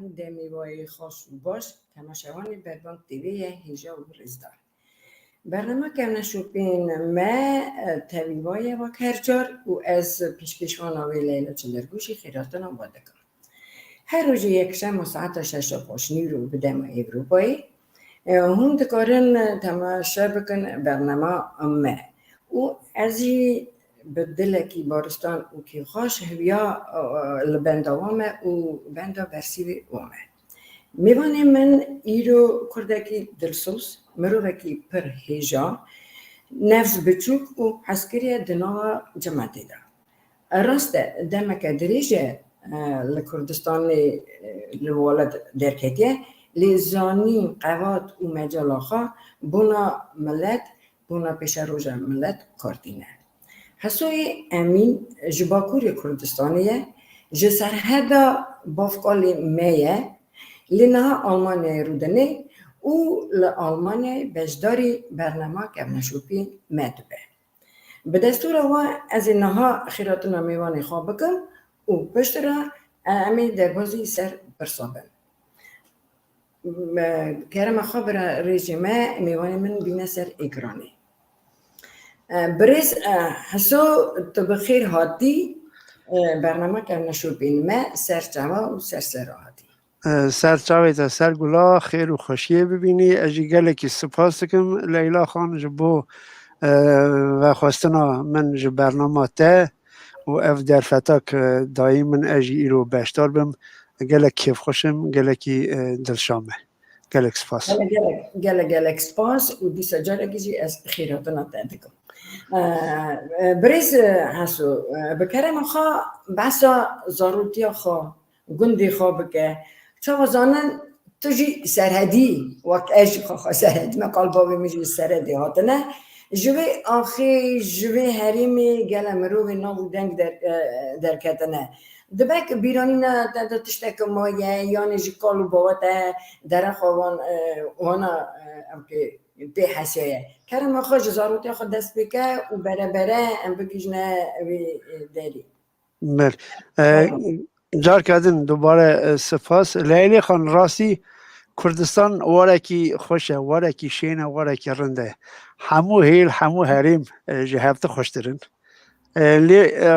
دمیوای خاص و باش تماشاوانی بربانک تیوی هیجا و رزدار. برنامه که نشوپین ما تمیوای و کرجار و از پیشوان آوی لیلا چندرگوشی خیراتان آماده کن. هر روز یکشنبه ساعت 6:05 رو به دم اروپایی هم دکارن تماشا بکن برنامه ما و ازی بدل کی بارستان و کی خوش هویا لبندوامه و بندا برسیوی اومه میوانه من ایرو کردکی دلسوز مروکی پر هیجا نفس بچوک و عسکری دنوا جماعتی دا راست دمک دریجه لکردستان لولد درکتیه لیزانی قوات و مجالاخا بنا ملت بنا پیش روز ملت کارتینه حسوی امین جباکوری کردستانیه جسرهدا بافقالی میه لنها آلمانیا رودنه او لآلمانیا بجداری برنامه که نشوپی مدبه به دستور و از اینها خیراتنا میوانی خواب بکن و پشت را امی در بازی سر برسابن کرم خواب را رژیمه میوانی من بینه سر اکرانی بریز حسو تو بخیر هاتی برنامه که نشوپین ما سر چوا و سر راحتی سر چاوی تا سر گلا خیر و خوشیه ببینی اجی گله کی سپاس کم لیلا خان جبو و خواستنا من جب برنامه ته و اف در فتاک دائما اجی ایرو بشتار بم گله کیف خوشم گله کی دلشامه گله سپاس گله سپاس و دیسا جاره گیجی از خیراتنا تدکم بریز حسو بکرم خوا بسا ضرورتی خوا گندی خوا بکه چه وزانن تجی سرحدی وقت ايش خو سرحدی ما قال بابي ميجي سرحدی هاتنه جوی آخی جوی هریمی گله مروی نو دنگ در کتنه دبک بیرانی نه تا تشتک مایه یعنی جکالو باوت در خوان وانا امکه به حسیه کرم خو جزاروتی خود دست بکه و بره ام بگیجنه وی داری بله جار کردن دوباره سپاس لیلی خان راستی کردستان وارکی خوشه وارکی شینه وارکی رنده همو هیل همو حریم جهبت خوشترن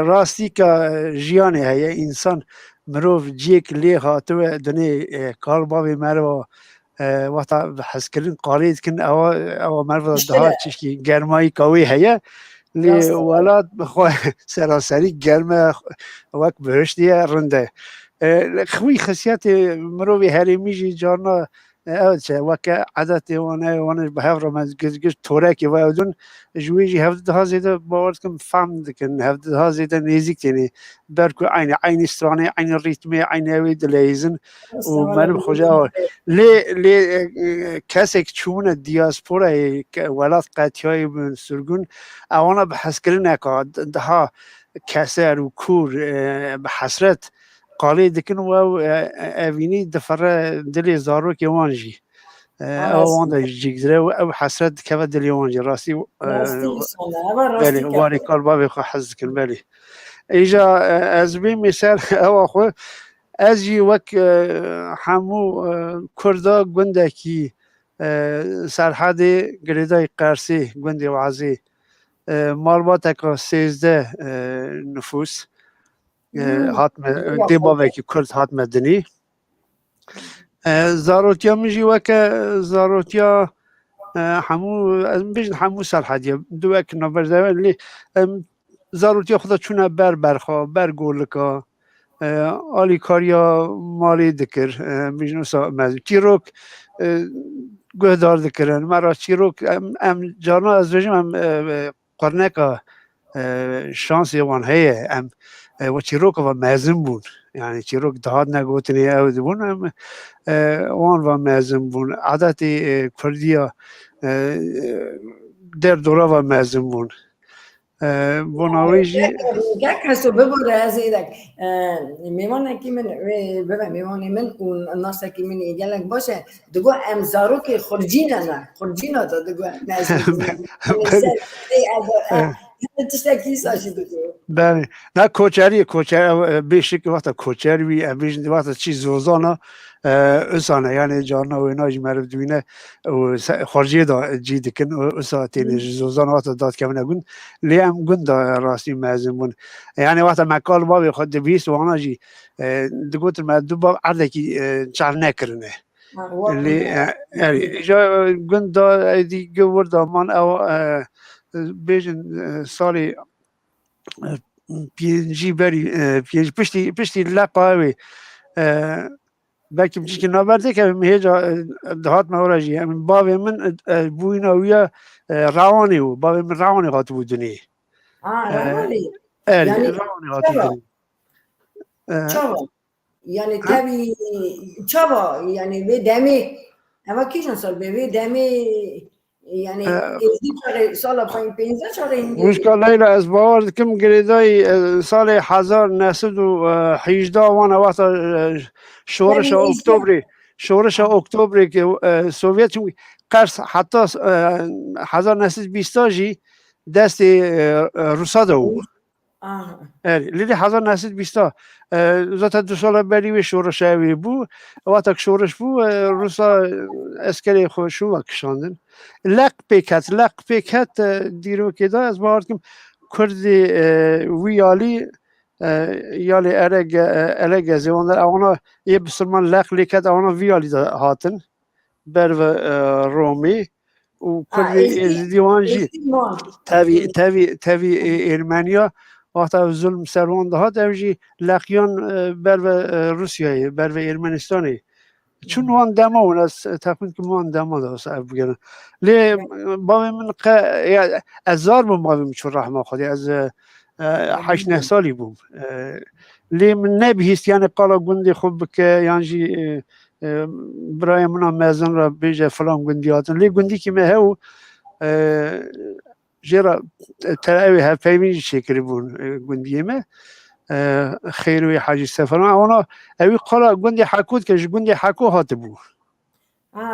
راستی که جیانه هیه انسان مروف جیک لی هاتو دنی کالباوی مرو وقتا حس کردن قالید کن او مرو ده چشکی گرمایی قوی هیه لی ولاد بخواه سراسری گرمه وقت بهشتیه رنده خوی خصیت مروی هریمی جی جانا اوچه وقت عادت وانه به هفته من گز تورکی و اون جویی هفته ها زیاده باور کم فهم دکن هفته ها زیاده نیزیک تینی برکو عین استرانه عین ریتمی عین وید لیزن و من بخوجا لی کسی که چون دیاسپورا ولاد قطعی من سرگون آوانا بحث کردن که ده کسر و کور بحسرت قالی دکن و اوینی دفره دلی زارو که وانجی اوان دا جیگزره و حسرت که دلی وانجی راستی بله واری کار بابی خو حز کن بله ایجا از بین مثال او خو از جی وک همو کردا گنده کی سرحد گریدای قرسی گنده وعزی مالبات که 13 نفوس هاتم دیبا که کرد هات مدنی زاروتیا میجی وکه زاروتیا همو سرحدیه دو یک نبرد ولی زاروتیا خدا چونه برخوا برگولکا آلی کاریا مالی دکر میجنو سا چیروک گهدار دکرن مرا چیروک ام جانا از رژیم ام قرنکا شانسی وان هیه ام و چیروک و مازن بود یعنی چیروک دهات نگوتنی او دبون وان و مازن بود عادت کردیا در دوره و مازن بود بناویجی یک هستو ببره از ایدک میمانه کی من ببین میمانه من اون ناس کی من ایجالک باشه دگو امزارو که خرجینا تا دگو نازی تشتکی ساشی دگو بله نه کوچری بیشک وقتا کوچری وی بیشن وقتا چیز روزانه اسانه يعني جارنا ویناج مرد دوینه و خارجی دا جی دکن و اساتین زوزان وقت داد که من گون لیم گون دا راستی مزن بون يعني وقت ما قال بابي خد بيس وانا جي دقوت ما دوبا عرض کی چال نکرنه اللي يعني جا گون دا دی گور دا من او بیشن سالی پینجی بری پینج پشتی لقاوی بلکه چیزی که نبرده که میجا دهات مورجی همین باوی من بوینا ویا روانی و باوی من روانی قات بودنی روانی يعني يعني روانی قات بودنی چابا يعني تبي چابا يعني به دمی اما کیشون سال به دمی يعني ازدی سال 15 چاره اینگه مشكلة ليلى از باور كم قريداي سال 1918 وانا وقت شورش اكتوبري شورش اكتوبري که سوویت قرص حتی 1920 جی دست روسا دو لیلی 1920 زات دو سال بری شورش اوی بو وقت شورش بو روسا اسکری خوشو کشاندن لق پیکت دیرو که دا از باور کم کردی ویالی یالی ارگ زیوان اونا یه بسرمان لق لیکت اونا ویالی دا هاتن بر رومی و کردی دیوان جی تاوی ایرمانیا وقتا ظلم سروان ده هات اوجی لقیان بر روسیایی بر ایرمنستانی چون وان دماون از تقریبا که وان دما داشت بگیرن لی با من از زار بوم با من چون رحمه خودی از 8 سالی بوم لی من نبیست یعنی قالا گندی خوب که یعنی برای منا مزن را بیجه فلان گندی هاتن لی گندی که مه او جرا تلاوی هفیمی شکری بون گندی مه خیروی حاجی سفران اونا اوی قالا گندی حکود که گندی حکو هات بو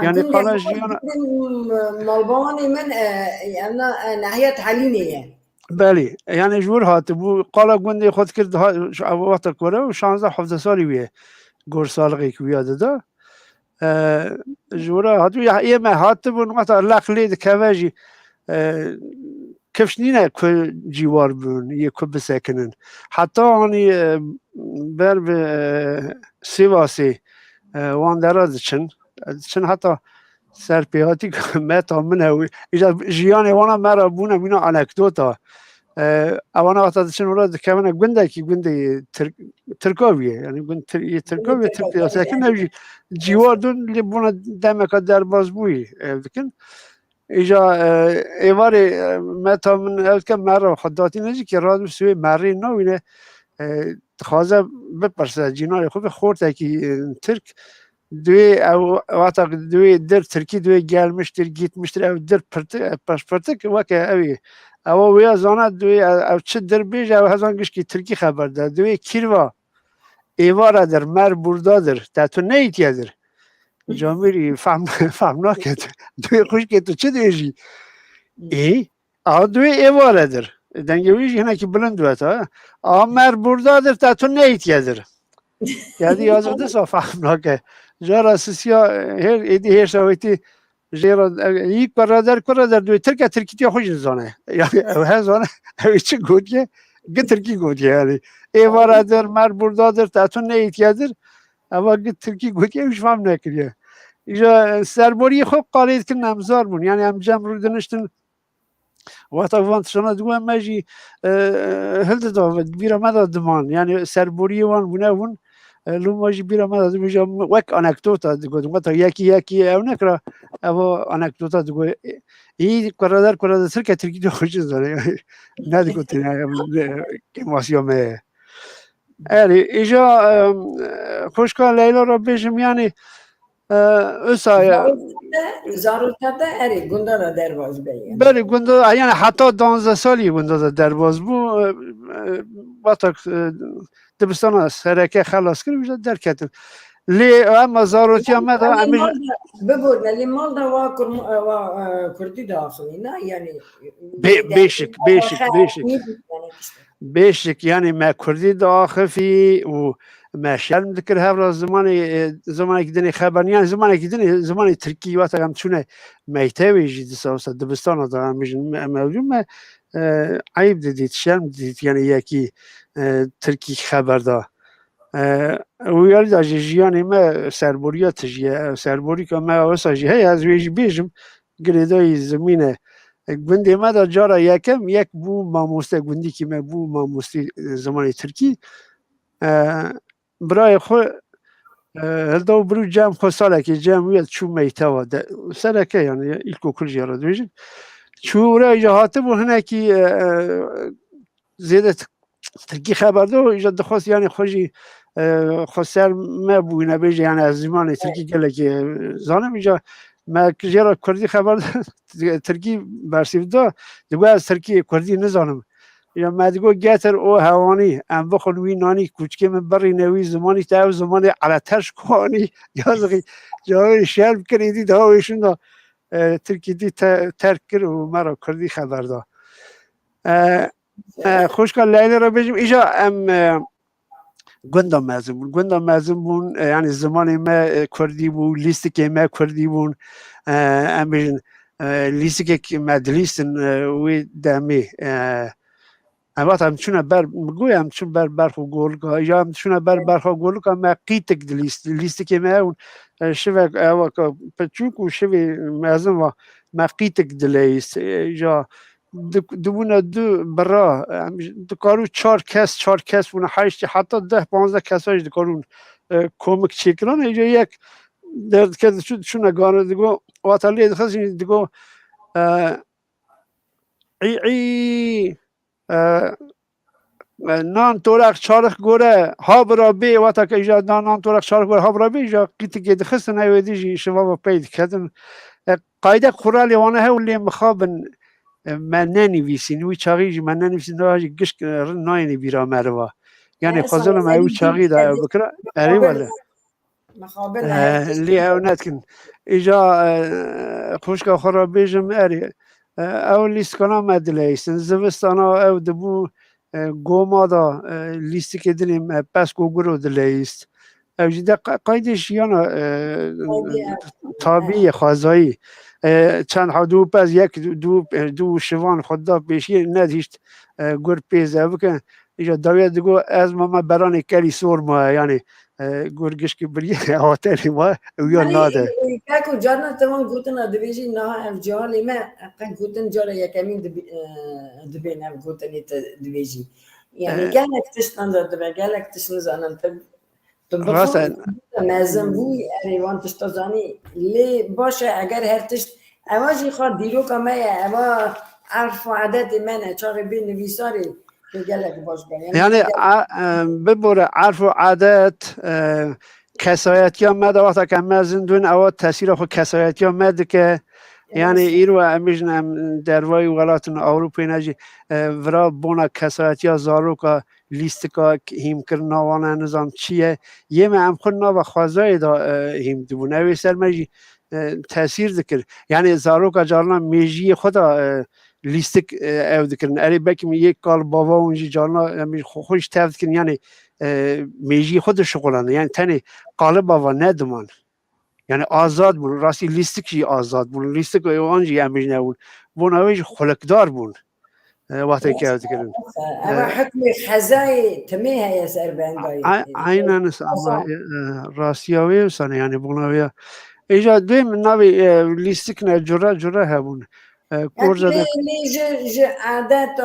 يعني قالا جیانا مالبانی من یعنی ناحیت حلینیه بله یعنی جور هات بو قالا گندی خود کرد وقت کوره و 16-17 سالی ویه گور سالقی که بیاده دا جورا هاتو یه مه هات بون وقت لقلید کواجی کفش نینه که جیوار بون یه که بسکنن حتی آنی بر به سیواسی وان دراز چن حتی سرپیاتی که متا من هوی ایجا جیان وانا مرا بونه مینا انکدوتا اوانا وقتا چن وراد کمانه گنده که گنده ترکاویه یعنی گنده ترکاویه ترکیه سکن هوی جیوار دون لی بونه دمکا در باز بوی بکن ایجا ایواری متا من هل که مرا خداتی نجی که راد سوی مری نوینه خوازه بپرسه جینای خوب خورده که ترک دوی او وقتا دوی در ترکی دوی گلمشتر گیتمشتر او در پرتک وکه اوی او ویا زانه دوی او چه در بیج او هزان گش که ترکی خبر ده دوی کیروا ایوارا در مر بردا در تا تو نیتیه در جامیری فهم ناکد دوی خوش که تو چه دیجی او دوی ایوارا در دنگویش هنه که بلند دوتا مر بردا در تا تو نیتیه در یادی یازده سا فهم ناکد جارا سیاسیا هر ایدی هر شویتی جرا یک برادر دوی ترکی خوش زانه یعنی هر زانه هیچ گودیه ترکی گودیه یعنی ای برادر مر بردادر تاتون نیتیادر اما ترکی گودیه هیچ فهم نکریه اینجا سرباری خوب قالید که نمزار بون یعنی هم جمع رو دنشتن وقت وان شنا دوام ماجی هلد داود بیرا مداد دمان یعنی سرباری وان بونه وون لو ماجی بیرا مداد میجا وک انکدوتا دیگه وقت یکی او نکرا او انکدوتا دیگه ای کرادر سر که ترکی دو خوش داره نه دیگه تنها که ماسیومه اری ایجا خوشکار لیلا را بیشم یعنی زاروتده اری گنده را درواز بگیم بله گنده یعنی حتی 12 سالی گنده درواز بو وقتا دبستان سرکه خلاص کرد در کتن لی اما زاروتی آمد ببود لی مال دا و کردی داخلی نه یعنی بیشک یعنی ما کردی داخلی و ماشیل ذکر هر زمانی که دنی خبرنیان زمانی که دنی زمانی ترکی وقت هم چونه میتوی جدی سوسه دبستان دارم میشن موجود عیب دیدید شرم دیدید یعنی یکی ترکی خبر دا ویالی دا جیانی ما سربوریا تجیه سربوری که ما واسه هی از ویج بیجم گریدای زمینه گوندی ما دا جارا یکم یک بو ماموسته گوندی که ما بو ماموستی زمانی ترکی برای خو هلدو برو جام خو ساله که جام ویاد چو میتوا سره که یعنی ایلکو کل جارا دویجن چو را ایجا بو هنه که زیاده ترکی خبر دو ایجا دخواست یعنی خوشی خسر ما بو نبیجه یعنی از زمان ترکی گله که زانم ایجا ما کجا کردی خبر ترکی برسیف دا دیگه از ترکی کردی نزانم یا ما دیگه گتر او هوانی ام بخون وی نانی کوچکی من بری نوی زمانی تا زمانی علتش کوانی یازقی جای شرم کردی دا ویشون دا ترکی دی ترک کرد و مرا کردی خبر دا خوشکال لیلی را بجیم ایجا ام گندم مازم بون یعنی زمانی ما کردی بون لیستی که ما کردی بون ام بجن لیستی که مدلیستن وی دمی اما هم چونه گویم چون برخو گولگا یا هم چونه برخو گولگا ما قیتک لیستی که ما اون شوی اوه پچوک و شوی مازم و ما قیتک دلیست یا دو برا دکارو 4 کس و 8 حتی 10-15 کسایش دکارون کمک چیکران اینجا یک درد که چون نگانه دیگو واتالی دخواست دیگو نان تورق چارخ گوره ها برا بی واتا که اینجا نان تورق چارخ گوره ها برا بی اینجا قیتی که دخست نویدیجی شما با پید کردن قایده قرالی وانه هولی مخابن من ننویسین وی چاقی من ننویسین راجی گشک ناینی بیرا مروا یعنی خزانم او چاقی دا بکره اری ولی لی او نتکن ایجا خوشکا خورا بیجم اری او لیست کنم مدلیستن زوستانا او دبو گوما دا لیستی که دلیم پس گوگرو دلیست او جده قایدش یانا طابعی خوازایی چند حدو پس یک دو شوان خدا پیشی ندیشت گر پیزه بکن ایجا دوید دیگو از ما برانی کلی سور ما یعنی گرگش که بریه آتری ما ویا ناده که جانا تمام گوتن دویجی نه افجالی ما قن گوتن جارا یکمین دبین اف گوتنی دویجی یعنی گلک تشتن داده گلک تشتن زانن تو بخون مازن بوی ایوان تشتازانی لی باشه اگر هر تشت اواجی خواه دیرو که مایه اوا عرف و عادت منه چاقی بی نویساری که گلک باش بگن یعنی ببوره عرف و عادت کسایتی ها مده وقتا که مازن دون اوا تاثیر خود کسایتی ها مده که یعنی ایرو امیجن دروای ولاتن اروپای نجی ورا بونا کسایتی ها زارو که لیست که هیم کرنا وانا نظام چیه یه من ام خود و خوازای دا هیم دبونه وی سر مجی تاثیر دکر یعنی زارو که جارنا میجی خدا لیستک او دکرن اری بکیم یک کال بابا اونجی جارنا خوش تفت کن یعنی میجی خود شغلانه یعنی تنی قالب بابا ندمان یعنی آزاد بون راستی لیستکی آزاد بون لیستک اونجی امیج نبون بون اویج خلقدار بون وقتی که اوت کردن اما حکم خزای تمیه یا سر بندایی عینا اما راستیاوی وسانه یعنی بوناوی ایجا دویم ناوی لیستک نه جرا هبون کورزا لیج عادت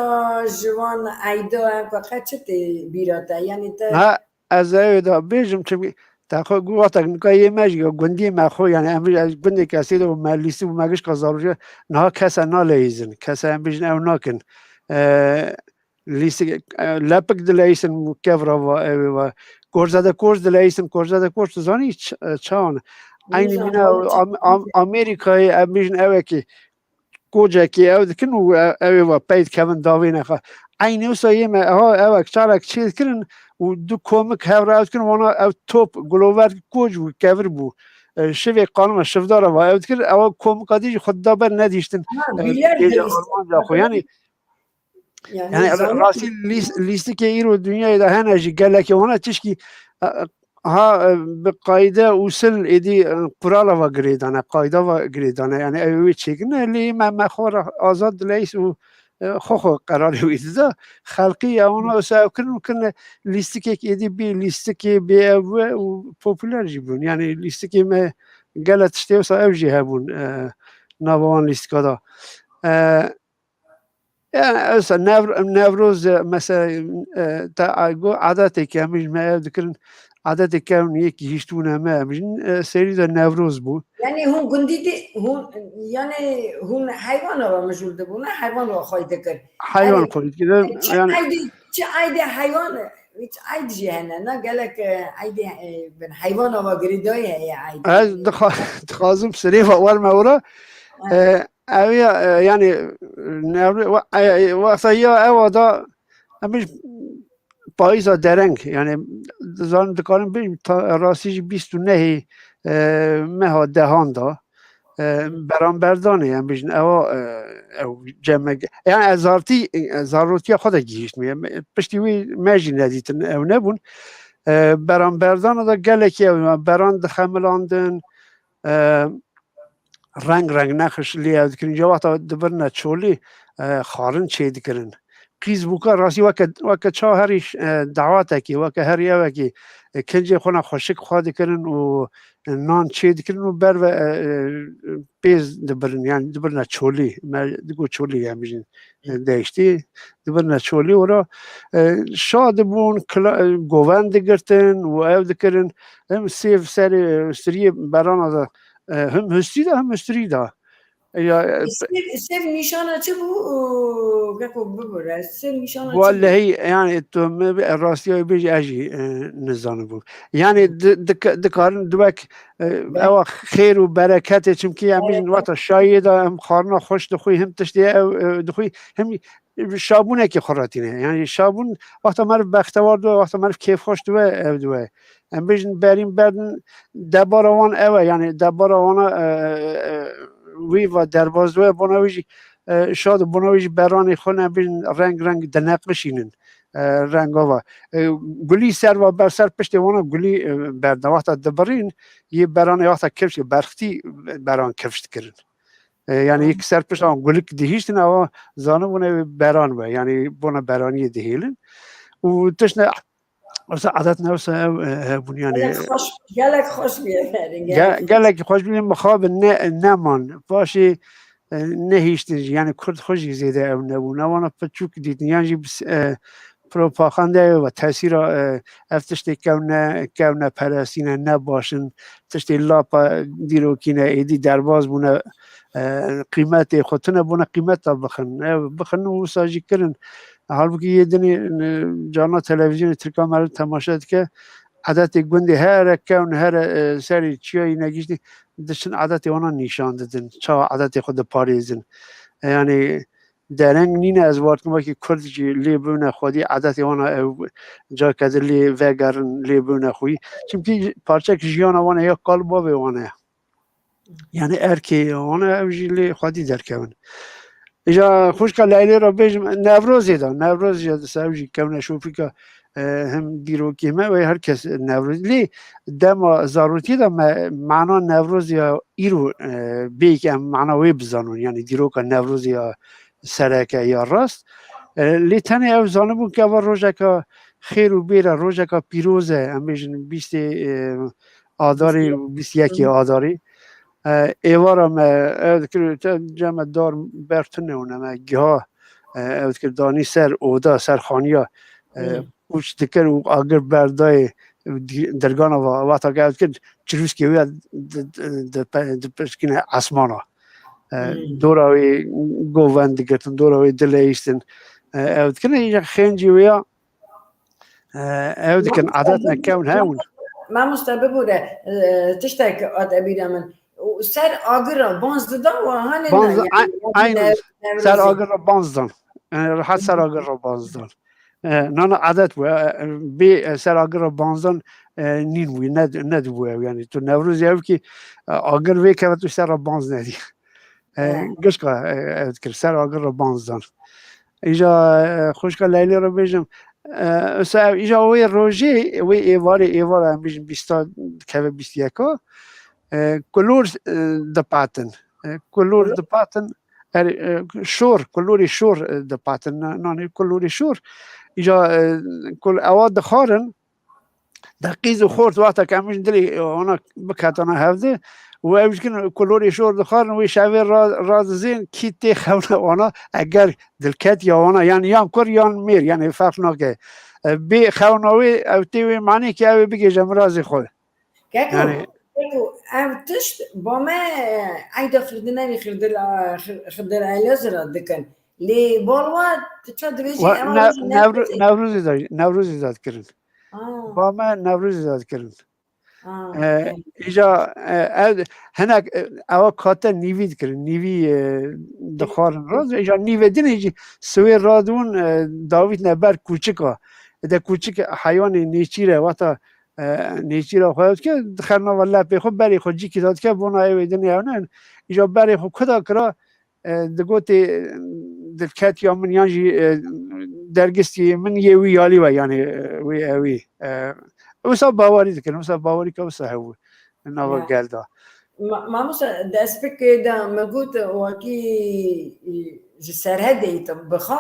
جوان ایدا هم که چطه بیراته یعنی تا از ایدا بیجم چمی تا گواتک نکایی ماجی گندی مخو یعنی امروز از گندی کسی دو مالیسی و مگش کازاروجه نه کسا نالیزن کسا هم بیشن او ناکن لیسی لپک دلیسن مکفرا و کورز دلیسن کورز زانی چان اینی مینا امریکای بیشن اوه که کوجا که او دکن و پید کون داوی نخوا اینی وسایه ما اوه چالک چیز کرن و دو کومک هاوراوت کن وانا او توپ گلوور کوج و کفر بو شوی قانون شفدار و او دکر او کومک دیج خود دابر ندیشتن بیلیارد یعنی يعني يعني زانو راسي لیستی که ایرو دنیای ده هنجی گله که وانا تشکی ها بقاعده وصل ایدی قرالا و گریدانه قاعده و گریدانه يعني اوی چیکنه لی ما خور آزاد لیس و خو قرار ویده خلقی اونا سعی کردن کنه لیستی که ایدی بی لیستی که بی و پوپولار جیبون يعني لیستی که ما گله تشتی و سعی جی هبون نوان لیست کدا يعني هسه نوروز مثلا تا عاداتي كامل ما ذكر عاداتي كامل يكي هشتونا ما مجن سيري ذا نوروز بو يعني هون قندي دي هون يعني هون حيوان هو مجهول دبونا حيوان هو خايد ذكر حيوان يعني قلت كذا يعني چه عيدي حيوان هيك عيد جهنم نا قالك عيدي بن حيوان هو قريدوي هي عيدي هذا تخازم سريف اول ما ورا اويا يعني وقت هي اوضا مش پاییزا درنگ یعنی زان دکارم بیم تا راسیش 29 مه دهان دا برام بردانه یعنی بیشن او جمع یعنی ازارتی خود گیشت میم پشتی وی مجی ندیتن او نبون برام بردانه دا گله که بران دخملاندن رنگ نخش لیه دکرین جا وقتا دبرنا چولی خارن چه دکرن قیز بوکا راسی وکا چا هریش دعواته کی وکا هری اوه کی کنجی خونا خوشک خواه دکرن و نان چه دکرن و بر و پیز دبرن یعنی دبرنا چولی ما دگو چولی هم بیشن داشتی دبرنا چولی ورا شاد بون گووند دگرتن و او دکرن هم سیف سری بران آده هم هستی ده هم هستی ده یا سيف نشانه چه بو كاكو ببره سيف نشانه چه بو والله يعني تو الراسية بيجي اجي نظام بو يعني دكارن دوك او خير وبركات چمكي هم بيجن وقت شايد هم خارنا خوش دخوي هم تشتي دخوي هم شابونه كي خراتينه يعني شابون وقت ما بختوار دو وقت ما كيف خوش دو هم بيجن برين بدن دباروان او يعني دباروان وی و دروازه بنویج شاد بنویج برانی خونه بین رنگ دنقشینن رنگ ها گلی سر و بر سر پشت وانا گلی برد وقت دبرین یه برانی وقت کفش برختی بران کفشت کردن يعني یک سر پشت آن گلی دهیشتن او زانه بونه بران و يعني بونه برانی دهیلن و تشنه اصلا عادت نفسه بنیانه گلک خوش بیه گلک خوش بیم مخاب نمان باشی نهیشتن یعنی کرد خوشی زیده او نبونه وانا پچوک دیدن یعنی بس پروپاگانده و تاثیر افتشتی کونه پرستینه نباشن تشتی لاپا دیروکینه ایدی درباز بونه قیمت خودتونه بونه قیمت تا بخن و ساجی کرن حال یه دنی جانا تلویزیون ترکا مرد تماشا که عادت گندی هر کون هر سری چیایی نگیشتی دشن عادت وانا نشان دادن چا عادت خود پاریزن یعنی درنگ نینه از وقت که کردی لیبونه خودی عادت وانا جا کدر لی وگرن لیبونه خوی چون پارچه که جیان وانا یا قلبا به وانا یعنی ارکی وانا اوجی لی خودی درکون اجا خوش که لیلی را بیجم نوروزی دا نوروزی دا سوجی کونه شوفی که هم دیروکی ما و هر کس نوروز لی دما ضرورتی دا معنا نوروز یا ایرو بی که معنا وی بزنون یعنی دیروک نوروز یا سرکه یا راست لی تنه او زانبون که و روژه که خیر و بیره روژه که پیروزه همیشن 20 آداری 21 آداری ایوارم اذکر جمع دار برتنه اونم گها اذکر دانی سر اودا سر خانیا اوش دکر و آگر بردای درگان و وقتا که اذکر چروس که وید پشکین اسمانا دوراوی گووند گرتن دوراوی دل ایستن اذکر اینجا خینجی ویا اذکر عادت نکون هون ما مستبه بوده تشتك ادبیره من سر آگر بانز دادن و هنه نه سر آگر را بانز دادن راحت سر آگر را بانز دادن نه عادت بی سر آگر را بانز دادن نین وی ندو یعنی تو نوروز یاو که آگر وی که تو سر را بانز ندی گشکا اذکر سر آگر را بانز دادن ایجا خوشگل لیلی رو بیشم ایجا وی روژه وی ایواره هم بیشم بیستا که بیستیکا کلور دپاتن کلور دپاتن شور کلوری شور دپاتن نه کلوری شور ایجا کل اواد دخارن دقیق خورد وقتا که همیش دلی اونا بکتانا هفته و اوشکن کلوری شور دخارن وی شوی راز زین کی تی خونه اونا اگر دلکت یا اونا یعنی یان کر یان میر یعنی فرق نکه بی خونهوی او تیوی معنی که او بگی جمرازی خود یعنی او تشت با ما عیدا خردنه خردر علاز را دکن لی بالواد چه دویجی نوروزی داد کرن با ما نوروزی داد کرن ایجا هنک او کاتا نیوید کرن نیوی دخارن راز ایجا نیویدین ایجی سوی رادون داوید نبر کوچکا ده کوچک حیوان نیچیره وقتا نیچیره خواهد که دخلنا والله پی خود بری خود جی که داد که بونا ایویدین یعنی ایجا بری خود کدا کرا دگوتی دلکت یا من یانجی درگستی من یوی یالی و یعنی وی وسا باوری دکن وسا باوری که وسا هو نوا گلدا ما مثلا دست بکیدا مگوت واکی جسرهده ایتم بخا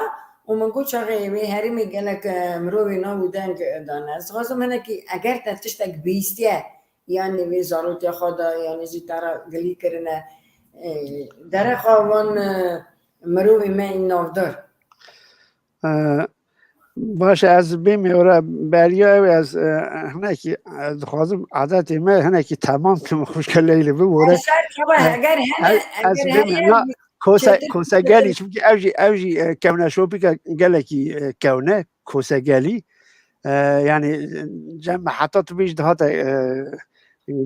و مگوت شاقی وی هری میگلک مروی نبودن دانه از غازم هنه که اگر تشتک بیستیه یعنی وی زاروتی خدا یعنی زی تارا گلی کرنه در خوان مروی من نافدار باشه از بیم اورا بریا از هنکی خواهم عادت ما هنکی تمام که خوشگل لیلی ببوره اگر از بیم کوسه گلی چون که اوجی کونه شوپی که گلکی کونه کوسه گلی یعنی جمع حتی تو بیش دهات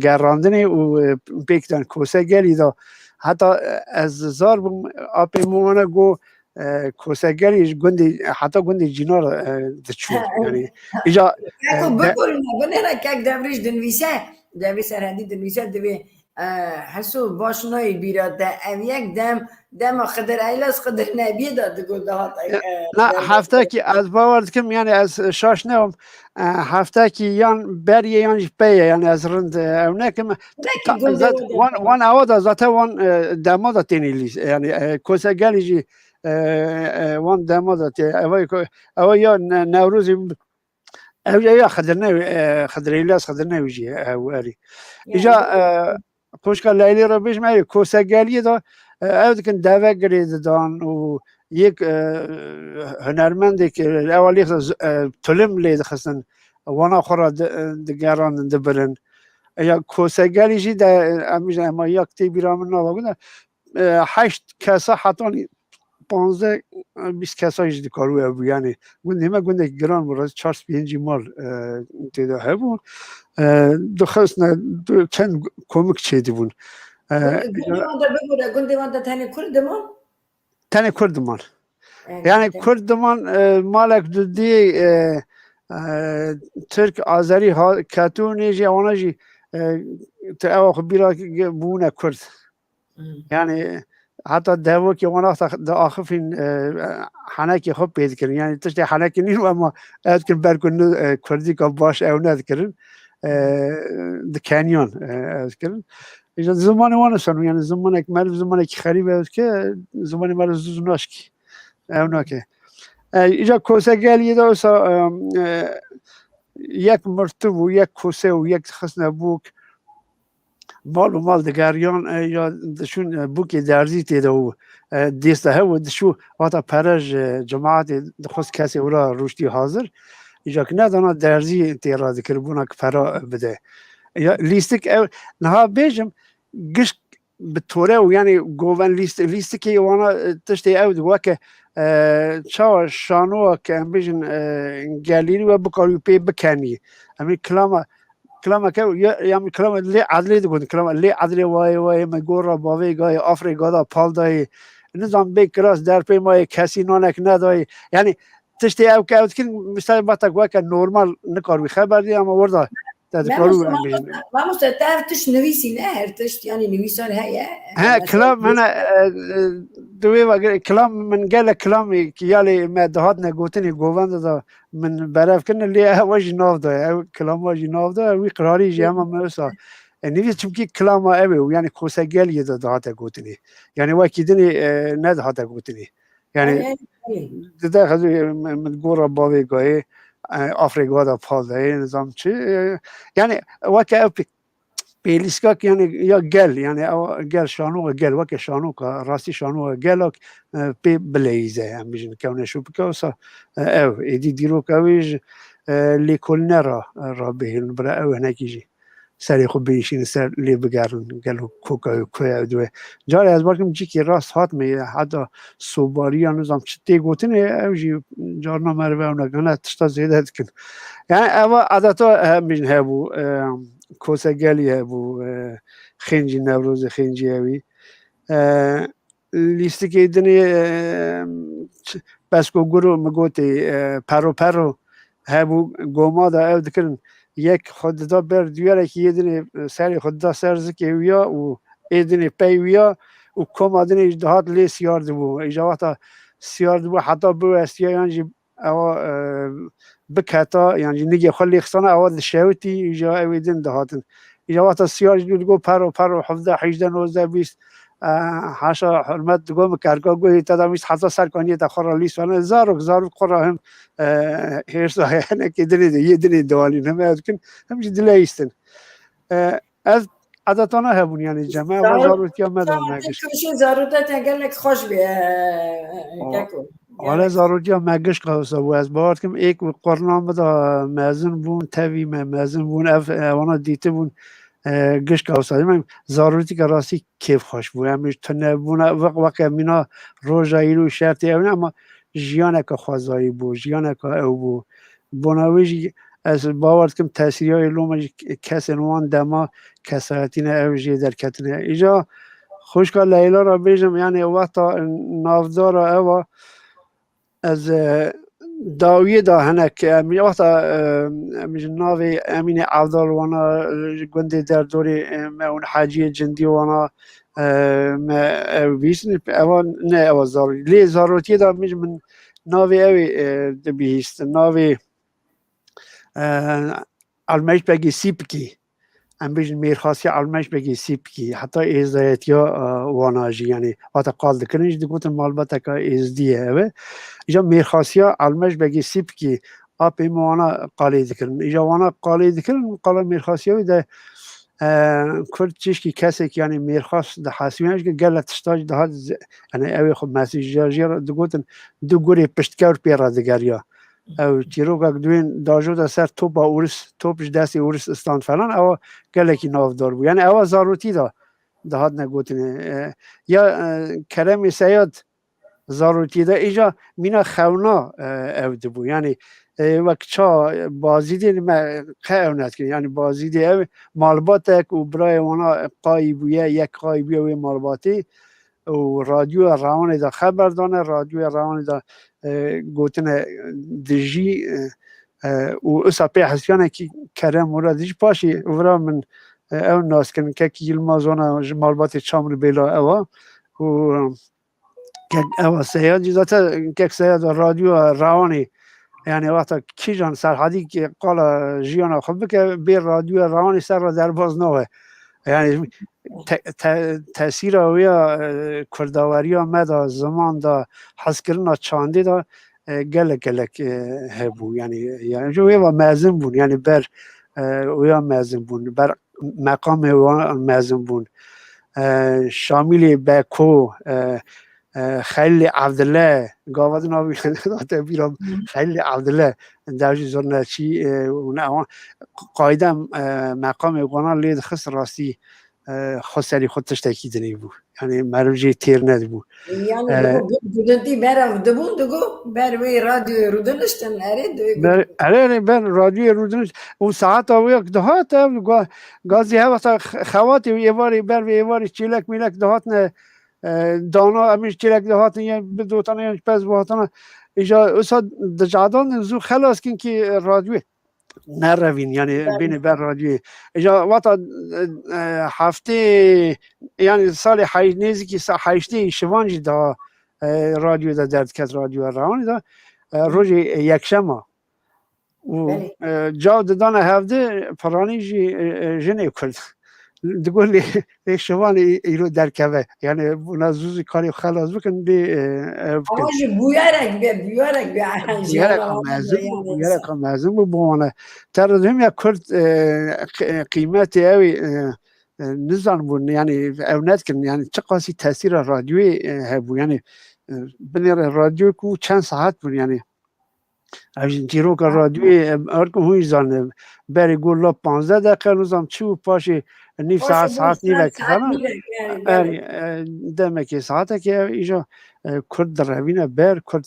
گراندنی و پیکتن کوسه گلی دا حتی از زار بم آپی موانه گو کوسگریش گندی حتی گندی جینا را دچور یعنی ایجا بقول بنera کاک دبریش دنویسه دوی سرهندی دنویسه دوی حسو باش نای بیراد او یک دم خدر ایلاس خدر نبیه داد گل دهات نه هفته که از باورد کم یعنی از شاش نوم هفته که یان بریه یان پیه یعنی از رند او نکم وان اواد از ذاته وان دمادا تینیلیس یعنی کوسگریجی وان دمادت او یا نوروزی او یا خدریلاس خدرنویجی او اری ایجا خوشگل لیلی رو بیش میری کوسگلی دا او دکن دوه گرید دان و یک هنرمندی که اولی تلم لید خستن وانا خورا دگران دبرن یا کوسگلی جی دا اما یک تی بیرامن نواگونه 8 کسا حتی 15-20 کسایش دی کارو هبو یعنی گونده همه گونده گران برای 4-5 مال دیده هبون دخواست چند کمک چیدی بون گونده وانده تنی کردمان؟ تنی کردمان یعنی کردمان مالک دو دی ترک آذری کتو نیجی آنها جی تا او خبیرا بونه کرد یعنی حتی دهو که اون وقت آخفین حنکی خوب پیدا کردن یعنی تشتی حنکی نیست اما از کن برکن کردی که باش او ندکردن دکانیون از کردن ایجا زمان وانشون یعنی زمان یک مرد زمان یک خریب است که زمان مرد زوناش کی او نکه ایجا کوسه گلی داشت یک مرتب و یک کوسه و یک خسنه بوک مال و مال دگریان یا دشون بوکی درزی تیده و دیسته ها و دشو واتا پرج جماعت دخواست کسی او را روشتی حاضر ایجا که ندانا درزی تیرا دکر بونا که پرا بده یا لیستک او نها بیجم گشت بطوره و یعنی گوون لیستکی وانا تشتی او دو که چاو شانو که هم بیجن گلیری و بکاریو پی بکنی همین کلام که یا کلام لی عدلی دکن کلام لی عدلی وای مگورا باوی گای آفریقا دا پال دای نظام بیکراس در پی مای کسی نانک ندای یعنی تشتی او که کن مثلا باتک وای که نورمال نکار بی خبر دی اما وردا تذكروا أمجن ما مستعرفتش نويسي لا هرتش يعني نويسان هيا ها كلام أنا دوي كلام من قال كلام كيالي ما دهاتنا قوتني قوان ده من براف كنا اللي وجه نافده كلام وجه نافده ويقراري جامع مرسا نويس تمكي كلام أبي يعني خوسا قال يدا دهاتا قوتني يعني واكيدني ندهاتا قوتني يعني ده خذ من قرب بابي قاي أفريقيا ده فاضي نظام شيء يعني وكأ بيلسكاك يعني يا جل يعني أو جل شانو جل وك شانو كراسي شانو جلك بي بليزة يعني بيجن كونه شو بكوسا أو إدي ديرو كويج اللي كل نرى ربه البرا أو هناك يجي سري خبيشين سر اللي بقارن قالوا كوكا كويا دوي جاري أزباركم جيكي راس هات مي حتى صوباريا نظام شتى قوتني أو جي جارنا مربع ونقنا تشتازيد هذكن يعني أما عادة من هابو کوسه گلی هبو خنجی نوروز خنجی هوی لیستی که ایدنی بس کو گرو مگوتی پرو پرو هبو گوما دا او دکرن یک خود دا بر دیاره که ایدنی سری خود دا سرزه که ویا و ایدنی پی ویا و کم آدنی اجدهات لی سیارد بو اجاواتا سیارد بو حتی بو استیا یعنی او بکتا یعنی نگی خلی خسانه اواد شوتی ایجا اویدن دهاتن ایجا وقت سیار جدول گو پرو 17 18 19 20 حاشا حرمت گو مکرگا گو تدامیست حتی سرکانی تخور لیس وانا زارو قرا هم هرسا یعنی که یه دنی دوالی نمیاد کن همش دلیستن از عادتانا هبون یعنی جمع و ضرورتی هم مدام نگشت کشی ضرورت اگر لک خوش بیه حالا ضروری هم مگش قوسه و از باید کم ایک قرنامه دا مازن بون تاوی مازن بون وانا دیته بون گش قوسه من ضرورتی که راستی کیف خوش بود همیش تنه بون وقت مینا روزایی رو شرطی اونه اما جیانه که خوازایی بود جیانه که او بود بوناویج از باید کم تاثیری های لوم کسی نوان دما کسایتینه اوجی در کتنه ایجا خوشکا لیلا را بیجم یعنی وقتا نافدار او از داویه دا هنک می وقتا میج ناوی امین عبدال وانا گنده در دوری اون حاجی جندی وانا ما بیشتر اوان نه اوان ضروری لی ضرورتی دا میج من ناوی اوی دبیست ناوی علمش بگی سیپکی ام بیشتر میرخاصی علمش بگی سیپکی حتی ازدیاتیا واناجی یعنی وقتا قال دکنیش دکوت مالبات که ازدیه اوه ایجا میرخاصیا علمش بگی سیپکی آپ ایمانا قالی دکن ایجا وانا قالی دکن قالا میرخاصیا ده کرد چیش کی کسی که یعنی میرخاص ده حاسیانش که گلت اشتاج ده یعنی اوی خب مسیج جاجیر دکوتن دو گوری پشتکور پیرا دگریا او تیروگا دوین داجو ده سر توپ اورس توپش دستی اورس استان فلان او گلکی نافدار بود یعنی او ضرورتی ده هاد نگوتنه یا کرم سیاد ضرورتی ده ایجا مینا خونا او دبو یعنی وقت چا بازی دی ما خیونت کنی یعنی بازی دی او مالبات اک و برای وانا قایی بویه یک قایی بویه و مالباتی و رادیو روان دا خبر دانه رادیو روان دا گوتن دجی و اسا پی حسیانه که کرم ورا دیج پاشی ورا من او ناس کن که کیل مازونا مالبات چامر بیلا او و او سیاد جزاتا که سیاد رادیو روانی یعنی وقتا کی جان سرحدی که قال جیانا خب که بیر رادیو روانی سر را در باز نوه یعنی تاثیر اویا کرداوری مدا زمان دا حس کردن چاندی دا گلک هبو یعنی جو و مازن بون یعنی بر اویا مازن بون بر مقام مازن بون شامل بکو خیلی عبدالله گاواد ناوی داده بیرام خیلی عبدالله درجی زرنه چی اون قایده مقام اقوانا لید خست راستی خسری خودش تاکید نیبود یعنی مروجی تیر ندبود یعنی دودنتی برام دبون دگو بروی رادیو رودنشتن اره بر رادیو رودنش اون ساعت آویا دهات گازی ها وقتا خواتی ایواری بروی ایواری چیلک میلک دهات نه دانا امیش چیلک دهات یه بدوتانه یه پس بهاتانه ایجا اصلا دجادان زو خلاص کن که رادیو نروین یعنی بین بر رادیو اجا وقتا هفته یعنی سال نیزی که هشته شوانجی دا رادیو دا درد کت رادیو روانی دا روز یکشنبه و جا دادن هفته پرانی جنه کرد دقول لي شوان يرو دركبه يعني نزوزي كاري خلاص بكن بي آجی بویارک بيارك مازم بوانا ترى هم يا كرت قيمتي قوي نزان بون يعني او نتكن يعني تقاسي تاثير الراديو هبو يعني بني الراديو كو چند ساعت بون يعني عشان تيروك الراديو اركم هو يزان بري قول له 15 دقيقه نظام تشوف باشي نيف ساعت نيلك خلاص دمك ساعتك اجا كرد روينا بير كرد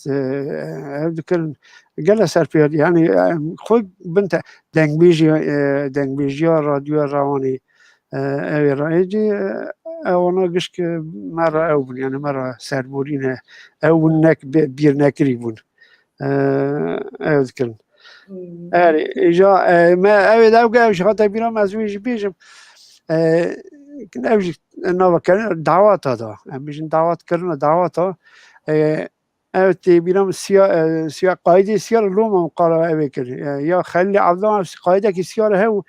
هذكر جلس الفير يعني خو بنت دنگ بيجي راديو رواني اوي رايجي اونا قشك مرة او يعني مرة سربورين او نك بير نكريبون اذكر اجا ما اوي داوقا شغلت بينا مزويج بيجم اوج نو كان دعوات هذا مش دعوات كرنا دعوات اوتي بينام سيا قايدي سيار لوم قال اوي كر يا خلي عبد الله قايده كي سيار هو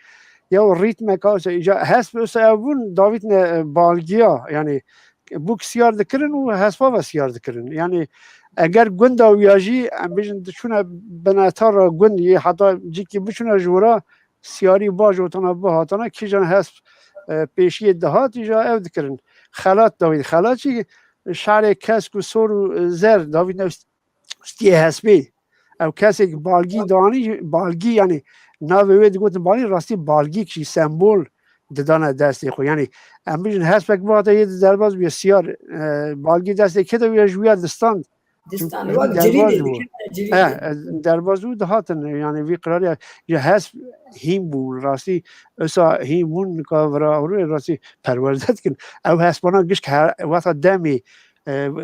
يا الريتم كاس اجا حسب سابون داويد بالجيا يعني بوك سيار ذكرن وحسب سيار ذكرن يعني اگر گند ویاجی ام بیشن چونه بناتار گند حتی جیکی بچونه جورا سیاری باج وتنا بهاتنا کی جان حسب پیشی دهات جا او ذکرن خلات داوید خلات چی شعر کسک و سور و زر داوید نوستی حسبی او کسی بالگی دانی بالگی یعنی ناوی گوت بالی راستی بالگی کی سمبل ددانه دستی خو یعنی ام بیشن حسب که یه درباز بسیار بالگی دستی که دو جویا دستان درباز بود هاتن یعنی وی قراری یه حسب هیم بود راستی اسا هیمون که ورا راستی پروردت کن او حسبانا گش که وقت دمی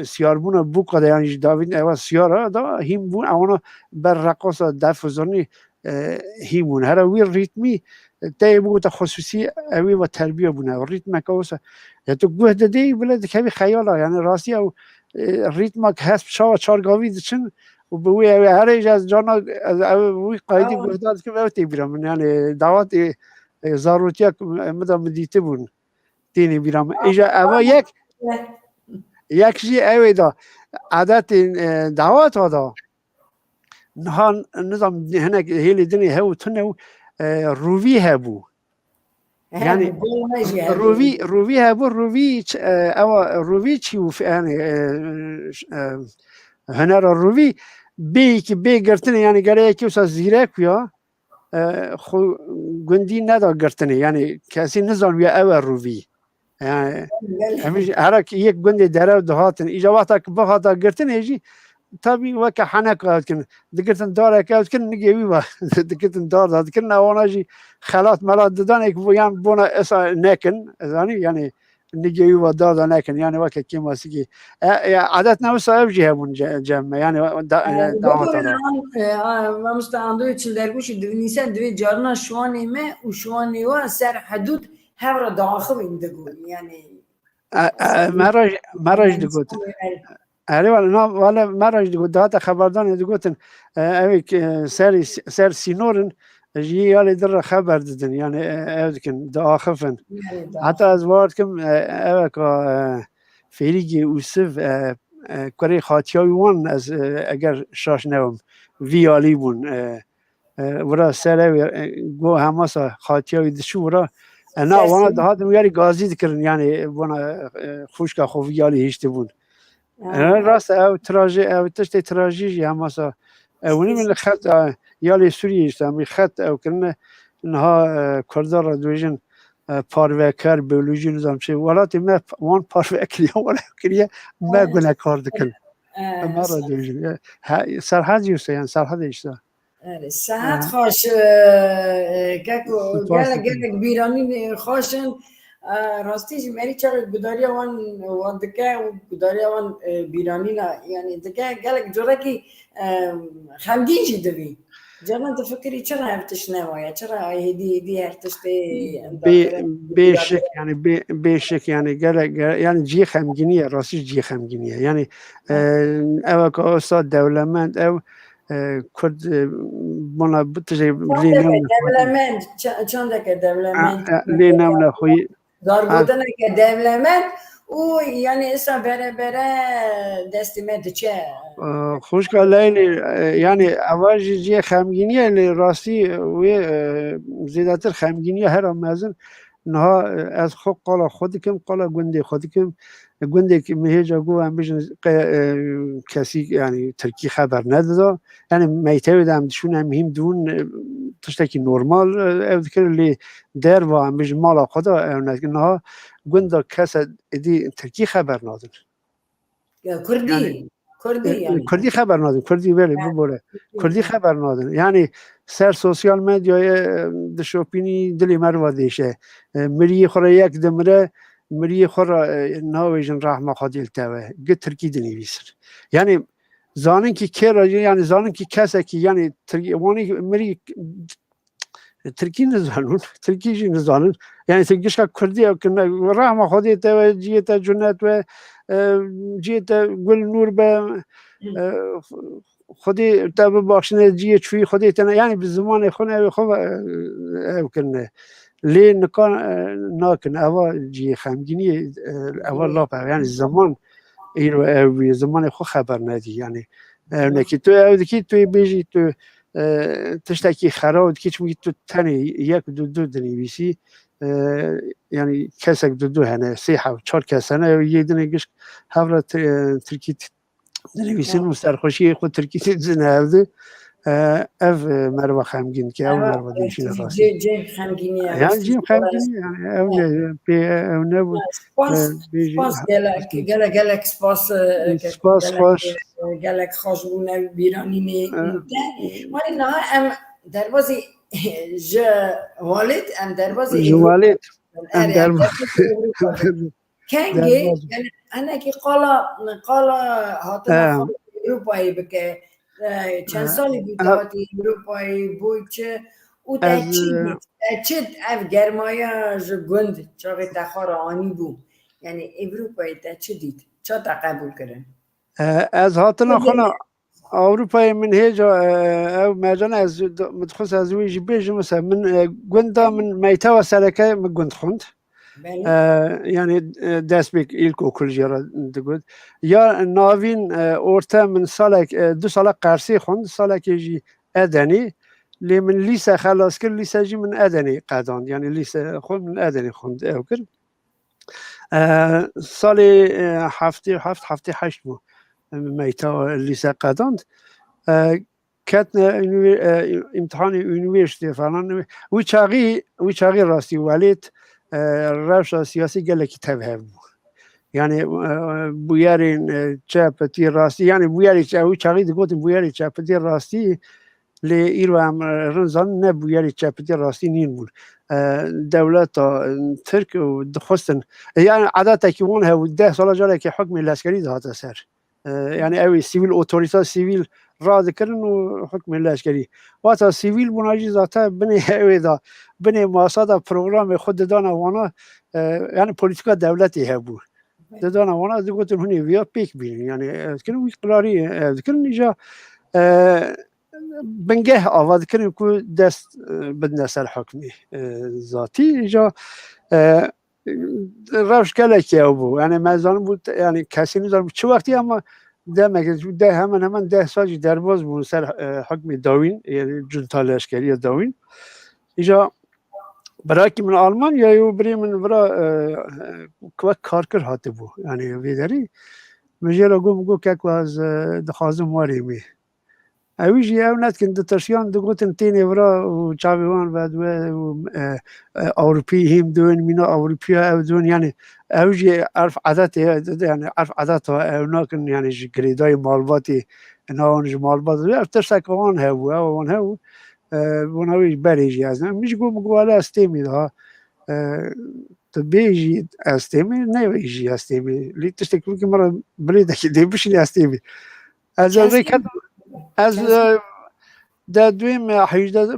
سیاربون بو قده یعنی داوید او سیارا دا هیم بون اونا بر رقاص دفزانی هیمون هر وی ریتمی تای بود خصوصی اوی و تربیه بونه ریتم که واسه تو گوه دادی بلد که خیالا یعنی راستی او ریتم که هست شاو چارگاوی دچن و به وی هر ایج از جانا وی قایدی گفتاد که وقتی بیرم یعنی دعوت ضرورتیا مدام دیته بون تینی بیرم ایجا اوا یک چیزی اوی دا عادت دعوت دا نهان نظام هنگ هیلی دنی هو تنو روی هبو يعني روي هبو روي او روي تشوف يعني هنا روي بي قرتني يعني قال كي وصل زيرك يا خو جندي ندا قرتني يعني كاسي نظام يا او روي يعني مش هرك يك جندي درا دهاتن اجا وقتك بهذا قرتني يجي طبي وك حنك لكن دقتن دار كان نجيبي با دقتن دار كنا وانا جي خلات ملات ددانك يعني بونا اسا نكن يعني نجيبي با دار نكن يعني وك كيما سيكي عادتنا وصايب جهبون جمع يعني دعوات ما مستعندو تشلربوش دنيسان دوي جارنا شواني ما وشواني وا سر حدود هورا داخل اندقون يعني مرج دقوت آره ولی مرا دهات خبردان گفتن اوی سر سینورن یالی در خبر دادن یعنی اوی داخفن حتی از وارد کم اوی که فریگی اوسف کاری خاطیای وان از اگر شاش نوم ویالی بون ورا سر اوی گو هماسا خاطیای دشو ورا نه وانا دهات میاری گازی دکرن یعنی وانا خوشکا خو ویالی هشتی بون راست او تراژی او تشت تراژی هماسا اونی من خط یالی سوریه است می خط او کنه اینها کردار دویژن پاروکر بیولوژی نظام چه ولاتی ما وان پاروکری ولا کریه ما گناه کار دکن ما را دویژن سرحدی است یعنی سرحدی است ساعت خوش گل بیرانی خوشن راستیش مری چرا گداری وان دکه و گداری وان بیرانی نا یعنی دکه گلک جوره کی خمگین جی دوی جانا تفكري چرا هفتش نوایا چرا هدی هرتشتی به انداخره بشک یعنی بشک یعنی یعنی جی خمگینیه راستش جی خمگینیه یعنی او که استاد دولمند او کرد منا بتجي لینم دولمند چند که دولمند لینم نخوی دارگودن که دولمند او یعنی اصلا بره دستی مد چه خوش که لیلی یعنی اول جی خمگینیه لی راستی وی زیادتر خمگینیه هر آمازن نها از خود قال خودکم قال گنده خودکم گنده که مهجا گو هم بیشن کسی یعنی ترکی خبر نداده یعنی میتوی دام دشون هم هم دون تشتکی نورمال اذکر لی در و هم بیشن مالا خدا نها گنده کس دی ترکی خبر نداده کردی یعنی کردی خبر ندارم کردی ولی ببره کردی خبر ندارم یعنی سر سوشیال مدیای دشوپینی دلی مرو دیشه مری خورا یک دمره مری خورا ناویجن رحمه خادیل تاوه گت ترکی دنیویسر یعنی زانن کی کرا یعنی زانن کی کسا کی یعنی ترکی وانی مری ترکی نزانون ترکی نزانون یعنی ترکیش که کردی او کنه رحمه خادیل تاوه جیت جنت و جیت گل نور به خودی تا بخشنه جیه چوی خودی تنه یعنی به زمان خونه خوب کنه لی نکان ناکن اول جیه خمگینی اول لاپه یعنی زمان ایرو زمان خو خبر ندی یعنی نکی تو او دکی توی بیجی تو تشتکی خراب دکی چون تو تنه یک دو دنیویسی یعنی کسک دو هنه سه و چهار کس هنه یه دنه گشت هفره ترکی دنیویسین مسترخوشی خود ترکی زنه هفته اف مروه خمگین که او مروه دیشین راستی جی خمگینی یعنی جیم خمگینی یعنی او نبود سپاس گلک سپاس خوش گلک خوش بونه بیرانی نموده ولی نه ام دروازی والد ام دروازی جوالد ام کنگی انا کی قالا هاتنا اروپایی بکه چند سالی بود هاتی اروپایی بود چه او تچید اف گرمایا گند چاقی تخار آنی بود یعنی اروپایی تچیدید چا تا قبول کرن از هاتنا خونه اروپای من هیجا او مجان از متخصص از ویجی بیج مثلا من گندا من میتا و سرکه من گند خوند یعنی دست بیک ایلکو کل جرا دگود یا ناوین اورتا من سالک 2 سال قرسی خوند سالک جی ادنی لی من لیسه خلاص کرد لیسه جی من ادنی قداند یعنی لیسه خود من ادنی خوند او کرد سال هفته هشت مو میتا لیسه قداند کتن امتحان یونیورسیتی فلان وی چاقی راستی ولید روش سیاسی گلکی توهم یعنی بویارین چپتی راستی یعنی بویاری چاقی دگوتن بویاری چپتی راستی لی ایرو هم رنزان نه بویاری چپتی راستی نین بود دولت ترک و دخستن یعنی عادت که اون هوا 10 سال جاره که حکم لشکری دهات سر یعنی اوی سیویل اتوریتا سیویل را ذکرن و حکم لشکری واتا سیویل مناجی ذاتا بنی اوی دا بنی ماسادا پروگرام خود دانا وانا یعنی پولیتیکا دولتی هبو دانا وانا دگوتن هنی ویا پیک بین یعنی کنم وی قراری ذکرن نیجا بنگه آواز کنیم که دست بدن سر حکمی ذاتی نیجا روش کلکی او یعنی مزان بود یعنی کسی نزار چه وقتی اما ده همان 10 سال درباز بود سر حکم داوین یعنی جنتا لشکری داوین اینجا برای که من آلمان یا برای من برای کوک کارکر هاته بود یعنی ویداری مجرد گو که از دخوازم واریمی اویجی او نت کن دترسیان دگوتن تینی ورا و چاویوان و اوروپی هم دون مینا اوروپیا او دون یعنی اویجی عرف عادت یعنی عرف عادت او ناکن یعنی گریدای مالباتی ناونج مالبات و ترسک وان هو وان هو ونویج بریجی از میش گو علی استیمی دا تبیجی استیمی نویجی استیمی لی تشتکل که مرا بریده که دی بشینی استیمی از در دویم 18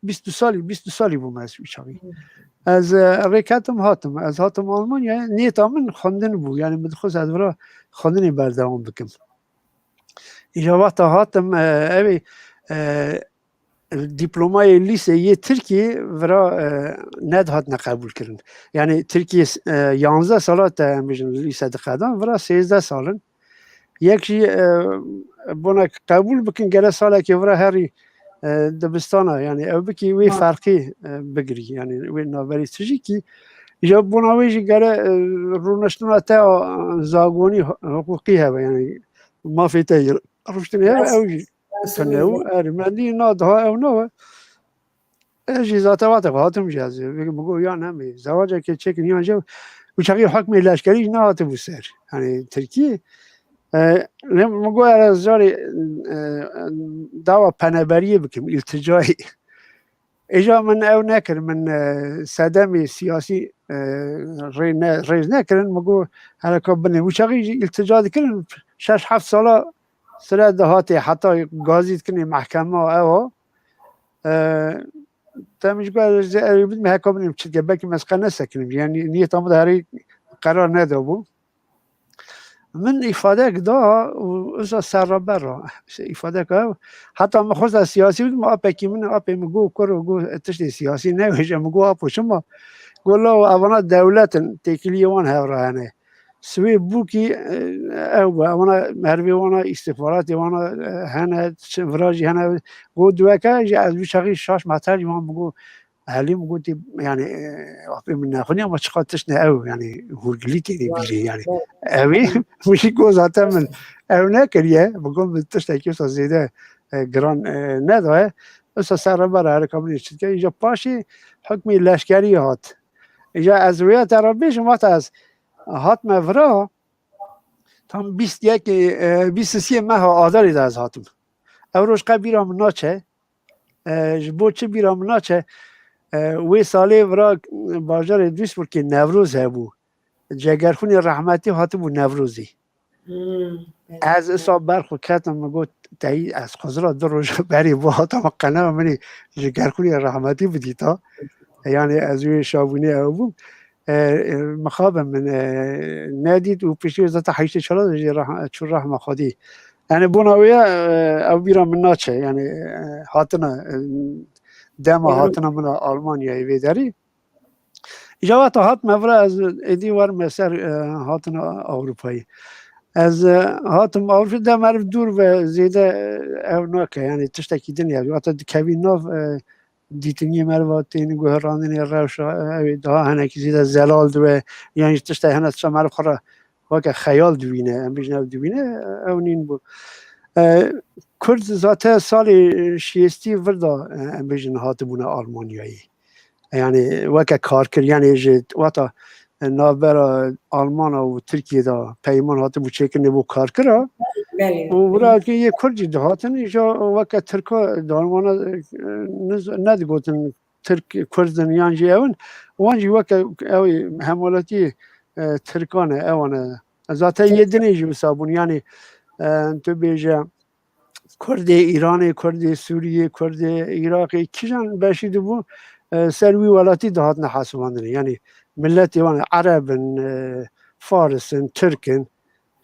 22 سالی بوم از ویچاوی از ریکتم هاتم از هاتم آلمان یعنی نیتا من خواندن بود یعنی مدخوز از برا خواندنی بردوام بکم اینجا وقت هاتم اوی دیپلمای لیسه ترکیه ورا ند هات نقبول کردن یعنی ترکیه 11 سالات میشن لیسه دقیقا ورا 13 سالن یکی بنا قبول بکن گره ساله که ورا هری دبستانه یعنی او بکی وی فرقی بگیری یعنی وی نابری تجیکی یا بناویجی گره رونشتنا تا زاگونی حقوقی هوا یعنی ما فی تایر روشتنی هوا اوجی تنهو ارمندی نادها او نو اجی ذات وقت هاتم جازه بگو یا نمی زواجه که چک نیان جو وچاقی حکم لشکری نه هات بوسر یعنی ترکیه مگو از جاری دعوا پنبریه بکم التجایی اجا من او نکر من صدم سیاسی ریز نکرن مگو حرکت بنه وچاقی التجا کردن 6-7 ساله سر دهاتی حتی گازید کنی محکمه او تمیش باید بید محکم بنیم چید که بکی مسقه نسکنیم یعنی نیت آمده هری قرار نده بو من ifade دا و از سر را برا ifade که حتی مخصوص از سیاسی بود ما اپکی من اپی مگو کرو گو تشتی سیاسی نمیشه مگو اپو شما گولا و اوانا دولت تکیلی وان هورانه سوی بو کی او اوانا مروی وانا استفارات وانا هنه وراجی هنه گو دوکه جا از بیشتری شاش مطر یوان مگو حالیم گویی یعنی آب من نخونی اما چقدرش نه او یعنی هرگلی تیری بیری یعنی اوی میشه گذاشته من او نکریه بگم بهتش تکیه زیاده گران نداره بس سر بر هر کاری چیزی که اینجا پاشی حکمی لشکری هات اینجا از روی ترابیش ما از هات مفرا تام 23 ماه آذری از هاتم اوروش قبیرم ناچه جبو چه بیرام ناچه وی سالی ورا باجار دوست بود که نوروز هبو جگرخونی رحمتی هاتم و نوروزی از اصاب برخو کتم مگو تایی از خزرا در روش بری با هاتم قناه منی جگرخونی رحمتی بودی تا یعنی از وی شابونی هبو مخابم من ندید و پیشی زتا حیشت چلا چون رحمه خودی یعنی بناویه او بیرام ناچه یعنی هاتنا دم هاتنا من آلمانیایی ویداری اجابت هات مفرا از ایدی ور مسر هاتنا اروپایی از هاتم اروپایی دم عرف دور و زیده او ناکه یعنی تشتکی دنیا وقتا کوین ناف دیتنی مرواتین گوهراندنی روش ده هنکی زیده زلال دو یعنی تشتی هنت شما معرف خورا وقت خیال دوینه ام بیشنو دوینه او نین بود کرد ذات سال شیستی وردا ام بیشن هاتبونه آلمانیایی یعنی وقت کار کرد یعنی جد وقتا نابرا آلمان و ترکیه دا پیمان هاتبو چکن نبو کار کرد و برای که یه کردی دهاتن ایجا وقت ترکا دارمان ندگوتن ترک کردن یانجی اون وانجی وقت اوی حمالتی ترکانه اونه ذاته یه دنیجی بسابون یعنی تو بیجه کرد ایران کرد سوریه کرد عراقی کیجان باشیده بو سروی ولاتی دهات نحاسواندنه یعنی ملتی وان عربن فارسن ترکن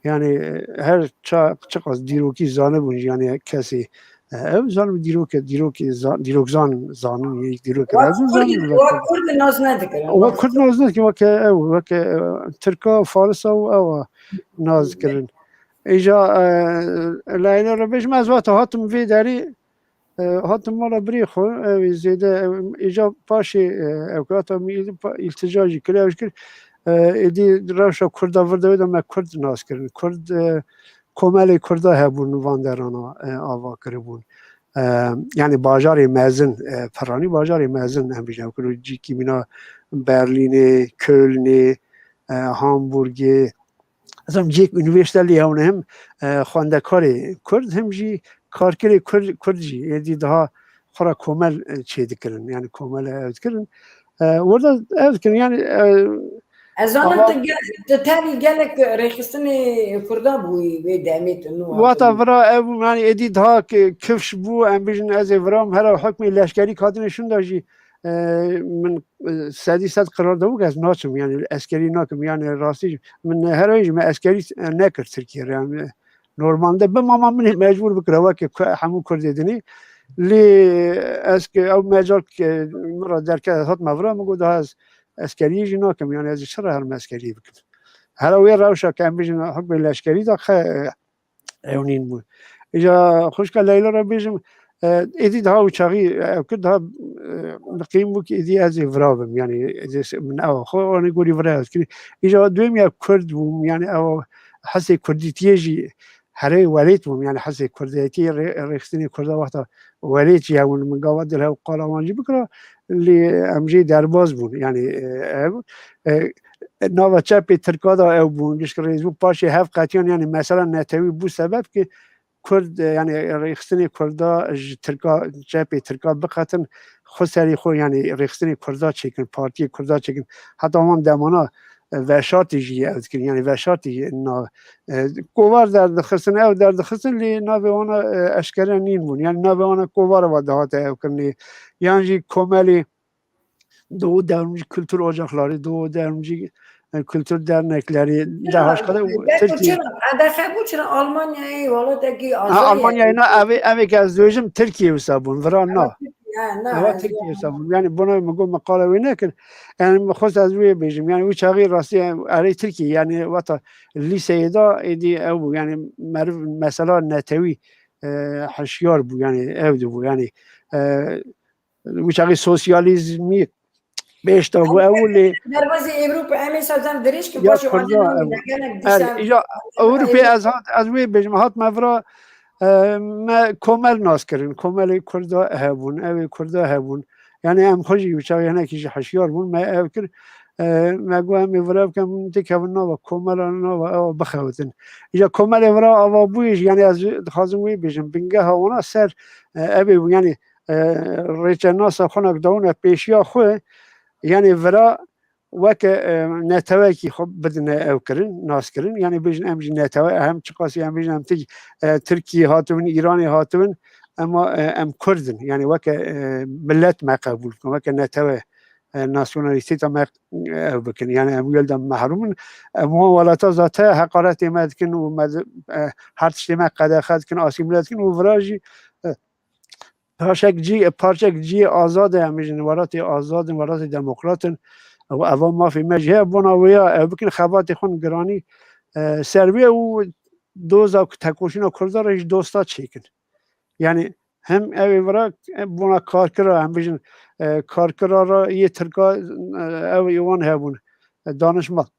یعنی هر چقدر دیروکی زانه بونج یعنی کسی او زانه دیروک زانون یک دیروک رازون زانون و کرد ناز ندکرن و کرد ناز ندکرن وکه ترکا فارس او ناز کرن ایجا لاینا رو بیش مزوات هاتم وی داری هاتم مالا بری خو زیده ایجا پاشی اوقاتا می التجاجی کلیش کرد ایدی روشا کرد ورده ویدم ما کرد ناز کردن کرد کمال کرده هبون واندرانا آوا کربون یعنی باجار مزن فرانی باجار مزن هم بیشتر کرد جیکی مینا برلین کلن هامبورگ از هم جیک یونیورسیتی اون هم خواندکاری کرد هم جی کارکری کردی یعنی ده خورا کمال چه دکرن یعنی کمال اد کردن ورده اد کردن یعنی از آن آوا تاوی گلک ریخستن کردا بوی به دمیت نو واتا هاتبو ورا او يعني ادید ها که کفش بو ام بیشن از ورام هر حکم لشکری کادنشون داشی من سدی صد قرار دو از ناچم يعني عسكري ناكم يعني راستی من هرایج ما عسكري نکرد ترکیه يعني نورمال ده بما من مجبور بكره که همون کرد دنی لی اسك او مجال که مرا در که هات مورا مگو ده از عسكري جنا کم يعني از شر هر عسكري بکن هر وی روشا کم بیشن حکم لشکری دا اونین بود اجا خوشکا لیلا را بیشم ایدی ده ها وچاقی کرد ها نقیم بود که ایدی از ورابم یعنی من او خو آنی گوری وراد کنی اجا دویم یا کرد بوم یعنی او حسی کردیتیه جی هره ولیت بوم یعنی حسی کردیتی ریخستنی کرده وقتا ولیت جی همون من قواد دل ها قالوانجی بکرا اللي امجي درباز بون يعني ناوا چپ ترکادا او بون گش کریز بو پاشی هف قطیان یعنی مثلا نتوی بو سبب که کرد یعنی ریخستنی کردا ترکا چپ ترکا بقتن خسری خو یعنی ریخستنی کردا چیکن پارتی کردا چیکن حتی هم دمانا وشاتی جی از کن یعنی وشاتی نا کووار در دخستن او در دخستن لی ناوی وانا اشکره نین بون یعنی ناوی وانا کووار و دهات او کنی یعنی جی کوملی دو درمجی kültür ocakları, Doğu dermci kültür dernekleri, daha چرا kadar بگو Türkiye. چرا دخه بود چرا آلمانیایی والا دکی Almanya آزایی ina evi gezdiyojum Türkiye sabun, vrana. نه Ava از Türkiye sabun. Yani buna mego makale ve nekin. Yani khos az ve bejim. Yani uç ağır rasti ali Türkiye yani vata liseye da edi ev yani merv mesela netevi haşyar bu yani evdi bu yani uç ağır sosyalizmi beş ta bu evli دروازه اروپا امی سازم دریش که یا پاشو آدم کردا نگنک اری دیسم یا اوروپی از وی بجم هات مفرا ما کامل ناس کردن کامل کردا هبون اوی کردا هبون یعنی هم خوشی بچه یعنی کیش حشیار بون ما او کر ما گو هم ورا کم تکون نوا کامل نوا او بخوتن یا کامل ورا او بویش یعنی از خازم وی بجم بنگه هاونا سر اوی یعنی ریچناس خونک دونه پیشیا خو یعنی ورا وک نتوکی خب بدن او کرن ناس کرن یعنی بیشن امج نتوه هم چقاسی هم بیشن هم تیج ترکیه هاتون ایرانی هاتون اما ام کردن یعنی وک ملت ما قبول کن وک نتوه ناسیونالیستی تا ما او بکن یعنی ام یلدم محرومن اما ولتا ذاته حقارت امد کن و هر تشتی ما قد اخد کن آسیملت کن و وراجی پارچک جی آزاد همیشن ورات آزاد ورات دموکراتن و اول ما فی مجه بناویا بکن خبات خون گرانی سروی و دوزا تکوشینا کردارش دوستا چیکن یعنی هم اوی ورا بنا کارکرا هم بیشن کارکرا را یه ترکا او ایوان هبون دانشمند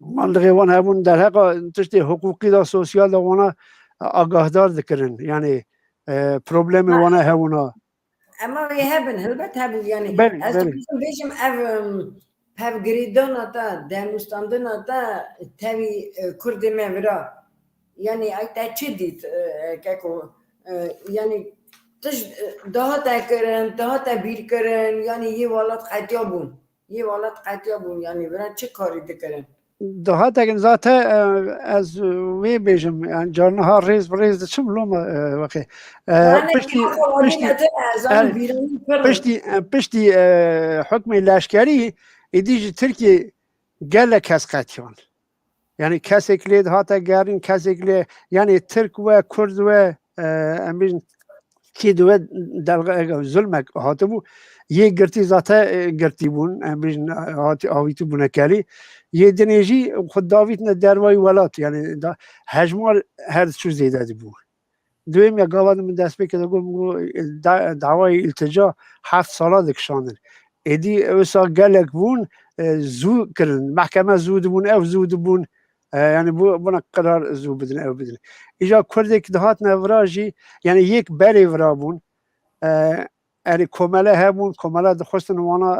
مالدغی وان هبون در حق تشتی حقوقی دا سوسیال دا وانا آگاهدار دکرن یعنی پروبلم وانا هبونا اما هبن هلبت هبو یعنی بله از تو بله بیشم بیشم او پفگریدان تا دموستاندن تا تاوی کرد مورا یعنی ای تا چی دید که یعنی تش daha تا کرن daha تا بیر کرن یعنی یه والات قطیا بون یه والات قطیا بون یعنی برن چه کاری دکرن daha tekin zaten az وی بیشم yani canها ریز چم لوم وقتی yani پشتی خودی پشتی نته از آن بیرونی کرن پشتی حکم لشکری ایدیج ترکی گله کس قطعان yani kesekli hatta gerin kesekli yani Türk ve Kurd ve emin ki ve dalga zulmek hatı bu ye girti zaten girti bun emin hatı avitu bunakali ye deneji خود داویت نه دروای ولات yani da hecmal her şu zeydi bu دویم یا گاواد من دست بکرد گفت دعوای التجا 7 ساله دکشاندن ادی اوسا گلک بون زو کردن محکمه زود بون او زود بون yani buna karar zor بدن او بدن ایجا کردک دهات نوراجی yani یک بری ورابون اری کمله همون کمله دخواستن وانا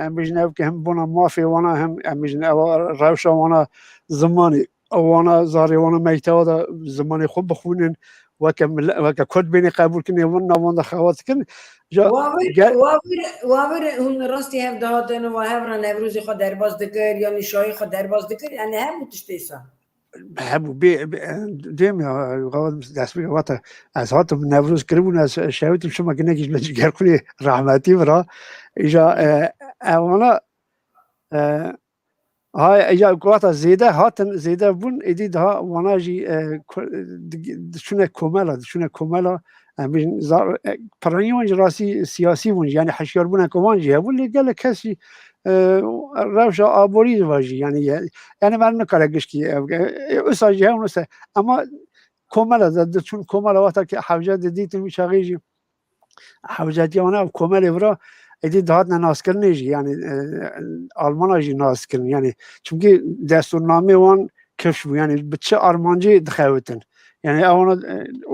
امیجن او که هم بنا مافی وانا هم امیجن او روشا وانا زمانی وانا زاری وانا میتوا دا زمانی خوب بخونن وك كرد بيني قبول كني ون خوات كن جا واور هم راستی هم دهاتن و هم نوروزی خود درباز دکر یا نشایی خود درباز دکر یعنی هم متشتیسا بحبوا ديم يا غوض داس بي وقت از هات نوروز كربون از شاوت شو ما كنا كيش بجي رحمتي برا اجا اولا هاي اجا قوات زيده هاتن زيده بون اديد ها وانا جي شنو كمالا بين زار برانيون راسي سياسي بون يعني حشير بون كمان جي واللي قال لك هسي روشا ابوري واجي يعني ما نكرهش كي اساجي هم اما كمالا چون كمالا وقت حوجه ديت مشاغيجي حوجاتي انا كمال برا ادي دهاتنا ناس کرنیجی یعنی آلمان جی ناس کرن یعنی چونکی دستورنامه وان کفش بود یعنی بچه آلمانجی دخوتن یعنی اونا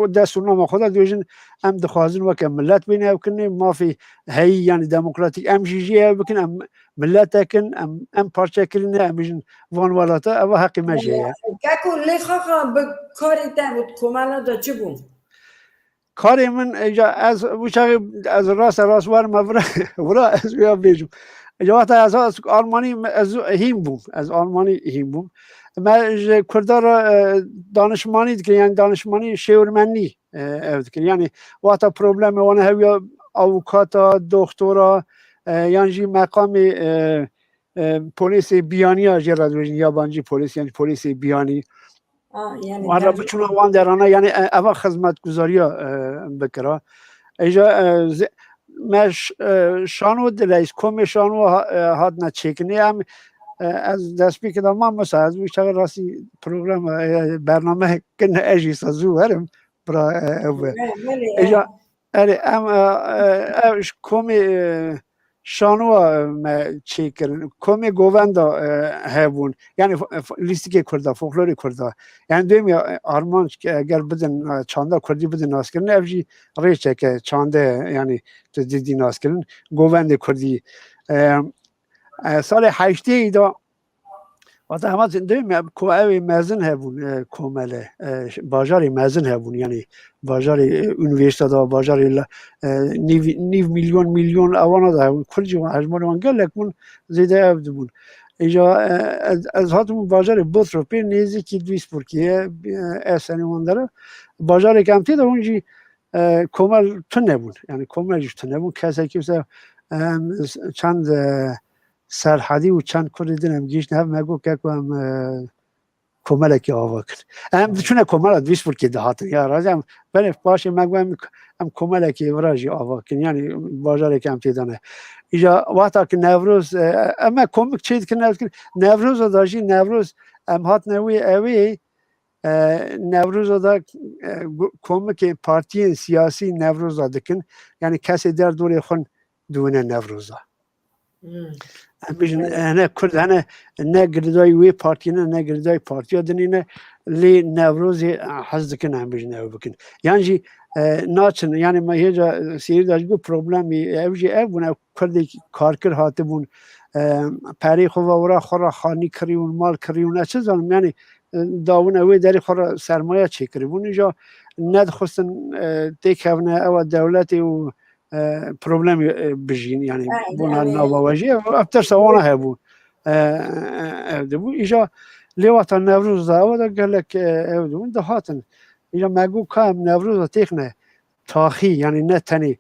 و دستورنامه خدا دوجن ام دخوازن و که ملت بینه او کنه ما فی هی یعنی دموکراتیک ام جی او بکن ام ملت کن ام پارچه کرنه ام بیشن وان والاتا او حقی مجیه که کلی خواهد به کاری تبود کمالا دا چه بود؟ کاری من اجا از وشاقی از راست ورم ورا از بیا بیجم اجا وقت از آلمانی از آلمانی هیم بوم ما کردار دانشمانی دکر یعنی دانشمانی شیورمنی دکر یعنی وقت پروبلم وانه هویا اوکاتا دکترا یعنی جی مقام پلیس بیانی جرد وجن یابانجی پلیس یعنی پلیس بیانی وارا بچونه وان درانه یعنی اول خدمت گذاری بکره ایجا مش شانو دلیس کمی شانو هاد نچکنی هم از دست بی کدام من مثلا از بیشتر راسی پروگرام برنامه کنه اجی سازو هرم برا ایجا ام کمی شانو چی کردن کمی گووندا هبون یعنی لیستی که کرده فولکلوری کرده یعنی دویم یا آرمان اگر بدن چانده کردی بدن ناس کردن افجی ریچه که چانده یعنی تو دیدی ناس کردن گوونده کردی سال 8 ایدا وقتی همه دویم کوه مزن هبون کومله باجاری مزن هبون یعنی باجاری اونیورسیته دا باجاری نیو میلیون آوانا دا هبون کل جوان حجمان وان گل لکمون زیده افد بون ایجا از هاتمون باجاری بطر پی نیزی که 200 پرکیه احسانی وان داره باجاری کمتی دا اونجی کومل تن نبون یعنی کومل جوش تن نبون کسی که چند سرحدی و چند کلی دنم گیش نه مگو که هم کمال کی آوا کن هم چونه کمال 200 پرکی دهات یا راجم ولی باشه مگو هم کمال کی وراجی آوا کن یعنی بازار کم تیدانه ایجا وقتا که نوروز اما کمک چید که نوروز داشی نوروز ام هات نوی اوی نوروز دا کمک پارتی سیاسی نوروز دکن یعنی کسی در دور خون دونه نوروز بیشتر هنر کرد هنر نگردای وی پارتی نه نگردای پارتی دنینه لی نوروز حزد کن هم بیشتر نو بکن یعنی ناچن یعنی ما هیچ سری داشت گو پروبلمی اوجی او بونه کردی کارکر هاته بون پری خو ورا خورا خانی کریون مال کریون چه زنم یعنی داون اوی داری خورا سرمایه چی کریون اینجا ندخستن تکونه او دولتی و پروبلم بجین یعنی بنا نواجی افتر سوانه هبون دبو ایجا لیوات نوروز داو دا گلک اودون دهاتن ایجا مگو کام نوروز تکنه تاخی یعنی نه تنی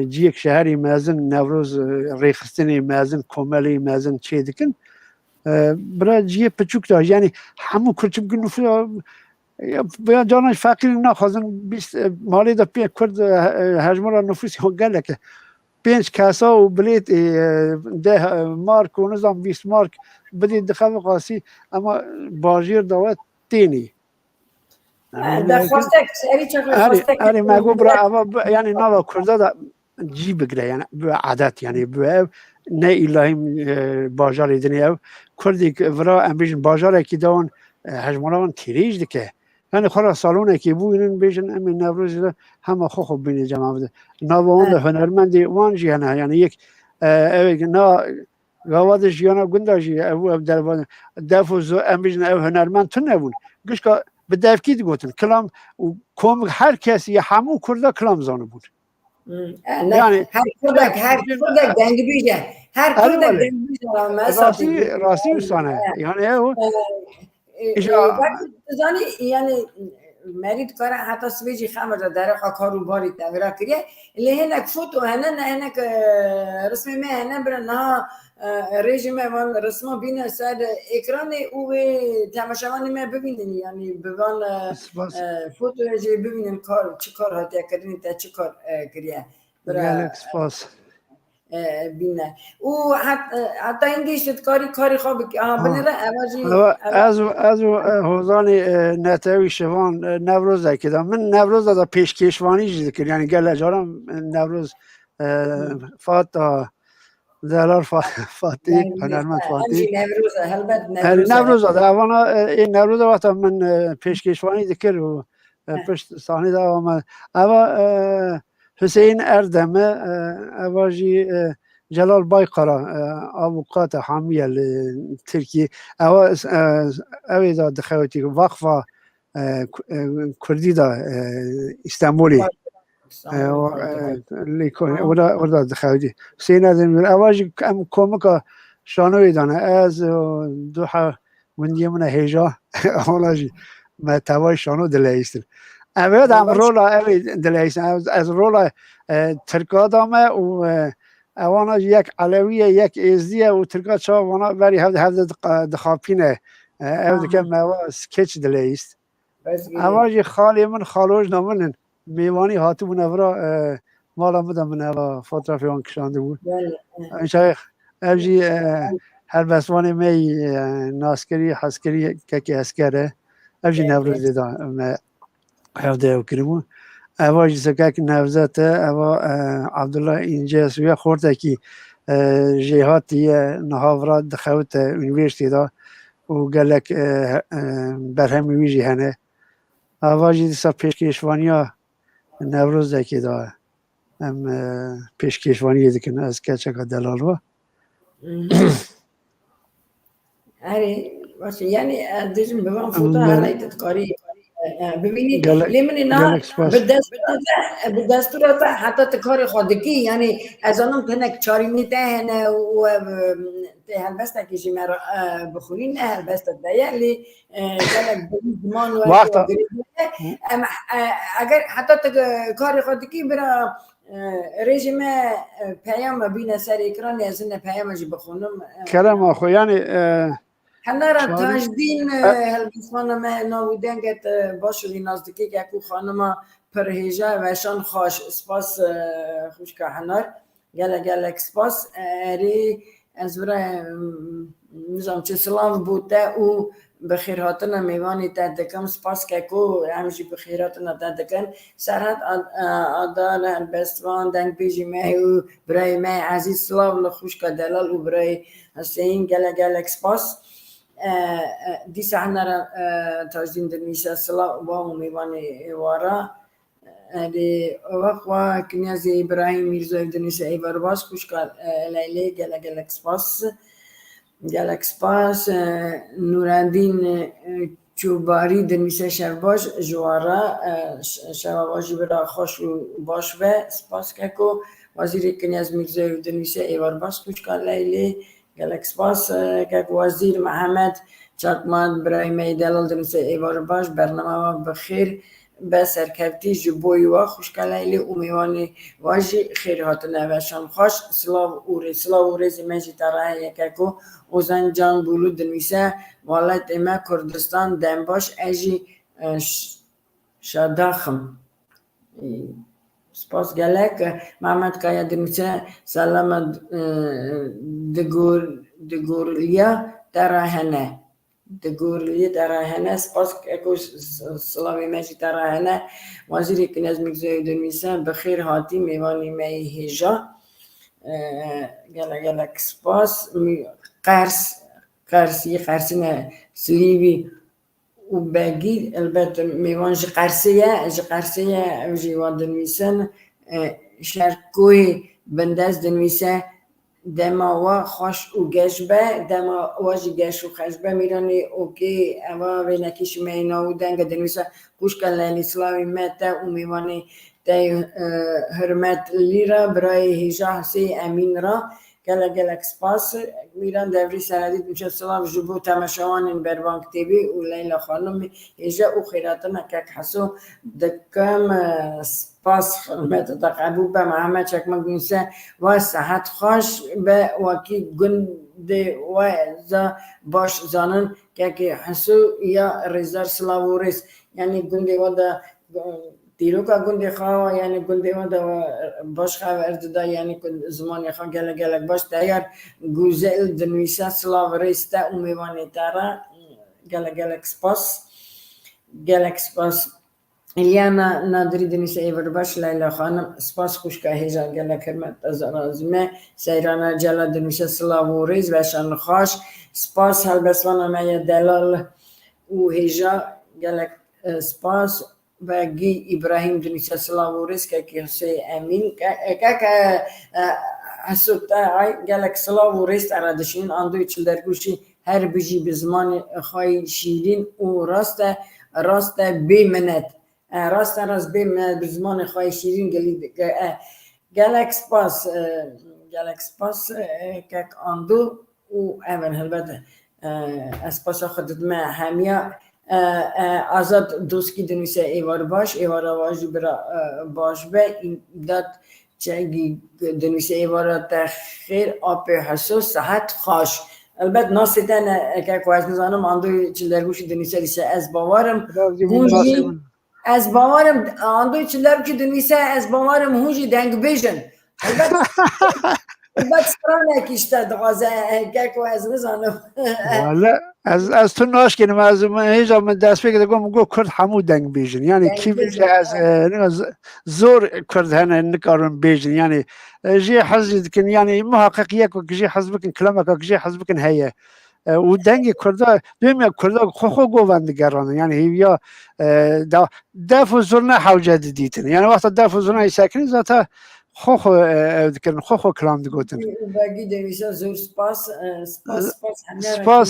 جیک شهری مازن نوروز ریخستنی مازن کمالی مازن چه دکن برای جیه پچوک دا یعنی همون کرچم کنو بیان جانش فقیر نخوازن مالی دا پی کرد هجمار نفوسی ها گله که 5 کاسا و بلیت 10 مارک و نظام 20 مارک بدید دخواه قاسی اما باجیر داوت تینی اری مگو برا اما یعنی نوا کرده دا جی بگره یعنی به عادت یعنی به نه الهی باجار دنیا کردی ورا امبیشن باجار کی داون هجماران تیریج دکه یعنی خورا سالونه که بو اینن بیشن امین نوروز همه خوب بینی جمع بوده نوان هنرمندی وانجی هنه یعنی یک نا گوادش یا نا گنداجی او در دفوز امیجن او هنرمند تن نبون گوش که بدافکی گوتن کلام و کم هر کسی همو کرده کلام زانو بود یعنی هر کردک دنگ بیجه هر کردک دنگ بیجه راستی وستانه یعنی او زانی یعنی مرید کاره حتی سویجی خمر در کارو باری تغییر کریه اللي هناك فوتو هناك رسمي ما هنا برنا رژیم وان رسما بین سر اکران او تماشاوانی ما ببینن یعنی بوان فوتو جی ببینن کار چی کار هات کردین تا چی کار کریه گالک سپاس بینه او حتی اینگه شد کاری خواب که بنره از حوزان نتوی شوان نوروز کدام من نوروز دا پیش کشوانی جدی کرد یعنی گل جارم نوروز فاتا دلار فاتی هنرمند فاتی نوروز دا اوانا این نوروز وقت من پیش کشوانی دکر و پشت صحنه دا آمد اوا حسین اردمه اواجی جلال بایقرا آبوقات حامیه ترکیه اوی دا دخواتی وقفه کردی دا استانبولی ودا دخواتی حسین اردمه اواجی کمکا شانوی دانه از دوحه وندی من هیجا اولاجی ما توای شانو دلیستن اوید هم رولا اوی دلیستن از رولا ترکا دامه و اوانا یک علویه یک ازدیه و ترکا چا وانا بری هفته دخاپینه او دکه موا سکچ دلیست اواجی خالی من خالوش نامنن میوانی هاتو من افرا مالا مدام من افرا فوترافی وان کشانده بود شیخ اوجی هر بسوانی می ناسکری حسکری که اسکره اوجی نوروز دیدان هفته او کرمون اواجی سکک نوزت اوا عبدالله اینجا سویا خورده که جهاتی نهاورات دخوت یونیورسیتی دا و گلک برهمی ویجی هنه اواجی دیسا پیشکشوانی ها نوروز دکی دا هم پیشکشوانی دکن از کچک دلال و اره باشه یعنی دیجم ببان فوتا حالایت کاری ببینید لیمن اینا به دستورات حتی تکار خودکی یعنی از آنم تنک چاری نیته هنه و هلبسته کشی مرا بخورین هلبسته ده یعنی جلک زمان و اگر حتی تکار خودکی برا رژیم پیام بین سر اکرانی از این پیام جی بخونم کلام آخو یعنی هنرا تاجدین هلبسمان ما نابودن که باشوی نزدیکی که اکو خانم پرهیجه و شان خوش سپاس خوش که هنر گلک سپاس اری از برای نظام چه سلام بوده او بخیراتنا میوانی تدکم سپاس که کو همیشه بخیراتنا تدکن سرحد آدار البستوان دنگ بیجی مه و برای مه عزیز سلام لخوش که دلال و برای حسین گلک سپاس دیسه هنر تاجدین دنیسه سلام و میوانی وارا دی وقت کنیاز ابراهیم میرزوی دنیسه ایوار باز خوش که لیلی گلک سپاس نوراندین چوباری دنیسه شرباش جوارا شرباشی برا خوش و باش و سپاس که کو وزیر کنیاز میرزوی دنیسه ایوار باز خوش که لیلی گلک سپاس که وزیر محمد چاکماد برای میدلال دنیسه ایوار باش برنامه بخیر به سرکفتی جبوی و خوشکلالی امیوانی واجی خیر هاتنه و شان خوش سلاو و ریزی مجی تراه یککو اوزن جان بولو دنویسه والت اما کردستان دنباش ایجی شاداخم سپاس گلک محمد کایا دنویسه سلام دگورلیا تراهنه دگورلی تراهنه سپاس اکو سلامی مجی تراهنه وزیر کنیاز میگزوی دنویسه بخیر هاتی میوانی می هیجا گلک سپاس قرسینه سلیوی و بگید البته میوان جی قرسیه جی وان دنویسن شرکوی بنداز دنویسه دما و خوش و گشبه دما واجی گش و خشبه میرانی اوکی اما به نکیش مینا و دنگ دنویسا خوش کن لیلی سلاوی مته و میوانی دی حرمت لیرا برای هیجا حسی امین را گلک سپاس میران دوری سندید میشه سلام جبو تماشاوان بربانک تیوی و لیلا خانم هیجا و خیراتنا که حسو دکم سپاس خدمت تقبول به محمد چکمک گونسه و صحت خوش به وکی گند و باش زانن که حسو یا رزار سلاوریس یعنی گند و دا دیروکا گندی خواه یعنی گندی و دا باش خواه ارتدا یعنی زمانی خواه گلک باش تایر گوزل دنویسه سلاوریس تا امیوانی تارا گلک سپاس الیانا نادری دنیسه ایور باش لیلا خانم سپاس خوش که هیجا گلک حرمت از رازمه سیرانا جلا دنیسه سلاوریس وشان خوش سپاس هلبسوانا میا دلال و هیجا گلک سپاس و گی ابراهیم دنیسه سلاوریس که حسی امین که حسوتا گلک سلاوریس ارادشین اندوی چل درگوشی هر بجی بزمان خواهی شیرین و راست بیمنت راست بیمنت بزمان خواهی شیرین گلک سپاس که اندو و اول هلبته اسپاس خودت ما همیا آزاد دوستی دنیسه ایوار واجی برا باش به این داد چگی دنیسه ایوار تخیر آب حسوس صحت خوش البته ناستن که کوچ نزانم آندوی چلرگوشی دنیسه لیسه از باورم آندوی چلرگوشی دنیسه از باورم هوجی دنگ بیشن البته سرانه کشته دغازه که کوچ نزانم والا از تو ناش کنیم از هیچ من دست بگیرم گم کرد همو دنگ بیشن یعنی کی بیشه از زور کرد هنه نکارن بیشن یعنی جی حزب کن یعنی محققیه که جی حزب کن کلمه که جی حزب کن هیه و دنگ کرده دویم کرده خو گووندگرانه یعنی هیویا دفع زور نه حوجه دیدن یعنی وقت دفع زور نه ساکنی ذاته خو کلام دیگوتن باقی دویسا زور سپاس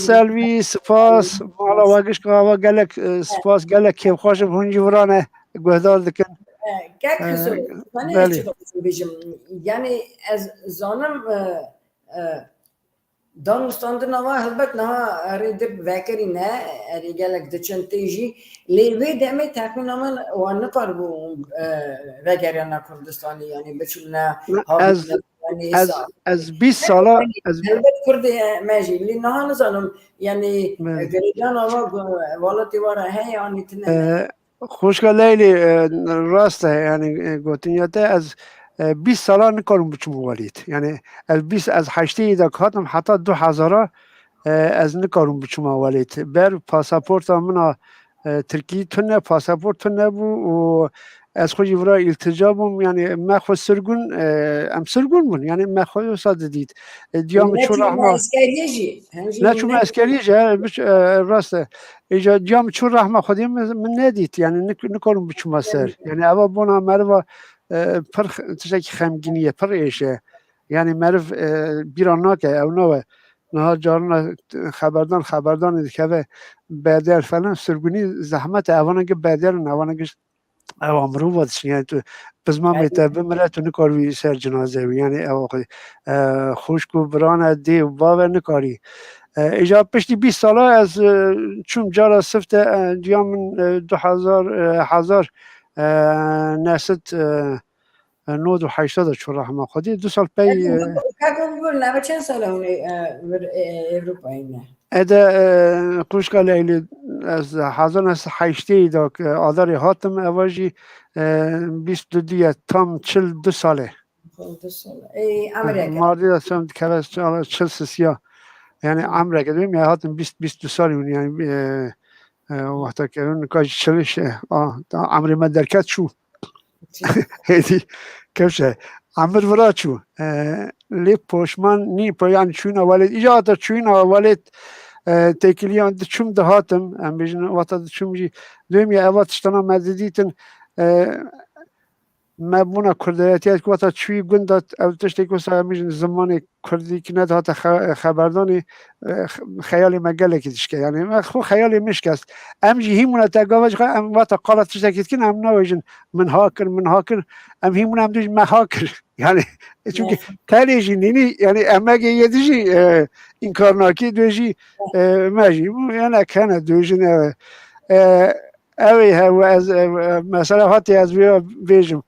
سلوی سپاس مالا واقعش که هوا گلک سپاس گلک که خوشم هنجی ورانه گهدار دکن که خسو من چی بگم یعنی از زانم دانستان نوا البته نه اريد ذاكري نه رجالك دچن تيجي ليه دمي تكون من وانا قربو ذاكر انا كردستاني يعني بچنا از 20 ساله از کرد ماجي اللي نه نزانم يعني گریدان والا تیوارا هي يعني تنه خوشگاه لیلی راسته یعنی گوتنیاته از 20 ساله نکارم بچم والید یعنی از 20 از 8 ایده کاتم حتی 2000 از نکارم بچم والید بر پاسپورت منا ترکی تونه پاسپورت تونه بو و از خودی ورای التجابم یعنی ما خود سرگون ام سرگون بون یعنی ما خود ساده دید دیام چون رحمه نه چون اسکریه راسته ایجا دیام چون رحمه خودی من ندید یعنی نکارم بچم سر یعنی اول بونا مروا پر تشکی خمگینیه پر ایشه یعنی مرف بیران نکه او نوه نه جارنا خبردان دیگه بدر فلان سرگونی زحمت اوانه که بدر اوانه که اوامرو وادش یعنی تو بزمان میتابه مرد تو نکاری سر جنازه یعنی اواقع خوشکو برانه دی و باور نکاری ایجا پشتی 20 ساله از چون جارا سفت دیام 2000 نست 98 چون رحمه خودی 2 سال پی که گفت نه چند ساله اون اروپایی نه اده خوشگاه لیلی از 2008 ایده که آذاری هاتم اواجی 22 تام 42 ساله 2 ساله ای امریکا ماردی دستم که 40 سیا یعنی عمره که دویم هاتم 22 سالی یعنی وقتا که اون کاش چلش عمری ما درکت شو هیدی کفشه عمر ورا چو لی پوشمان نی پایان چون اولید ایجاد چون اولید تکلیان چوم دهاتم ام بیشتر وقتا چوم جی دومی اوقات شتنا مدیدیتن ما بونا کردیاتیت که وقتا چوی گندات او تشتی که واسه همیشه زمانی کردی که ندهات خبردانی خیالی مگله که تشکه یعنی ما خو خیالی مشکست امجی هیمونه تگاوش خواهی ام وقتا قالت تشتکید کن ام نویجن من هاکر ام هیمونه ام دوش مهاکر یعنی چونکه تلیجی نینی یعنی امگه یه دوشی این کار ناکی دوشی مجی یعنی کنه دوشی اوی هوا از مثلا هاتی از بیجم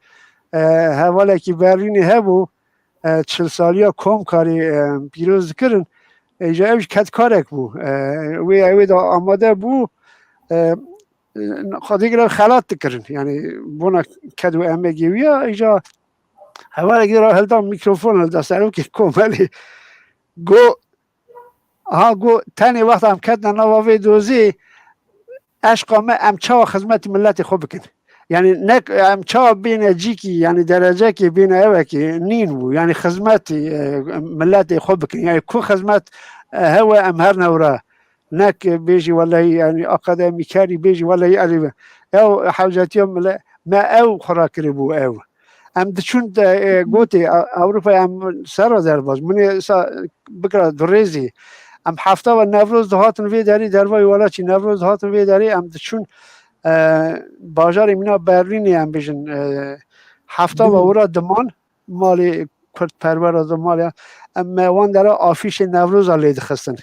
حواله که برلینی هبو 40 سالیا کم کاری پیروز کردن ایجا اوش کت کارک بو اوی دا آماده بو خودی گره خلات کردن یعنی بونا کدو امگی ویا ایجا حواله که را هلدا میکروفون هلدا سرو که کمالی گو تانی وقت هم کدنا نواوی دوزی اشقامه امچا خدمت ملت خوب بکن یعنی نک امچا بین جیکی یعنی درجه که بین اوه که نین بو یعنی خدمت ملت خوب بکن یعنی کو خدمت هوا امهر نورا نک بیجی والله یعنی اکادمی کاری بیجی والله علی او حوجاتیوم ما او خراکری بو او ام دچون گوتی اروپا ام سر در باز من بکره دریزی ام هفته و نوروز دهاتن وی داری دروای والا چی نوروز دهاتن وی داری ام چون بازار مینا برلینی هم بیشن هفته و اورا دمان مالی کرد پرور دمان ام وان در آفیش نوروز آلید خستن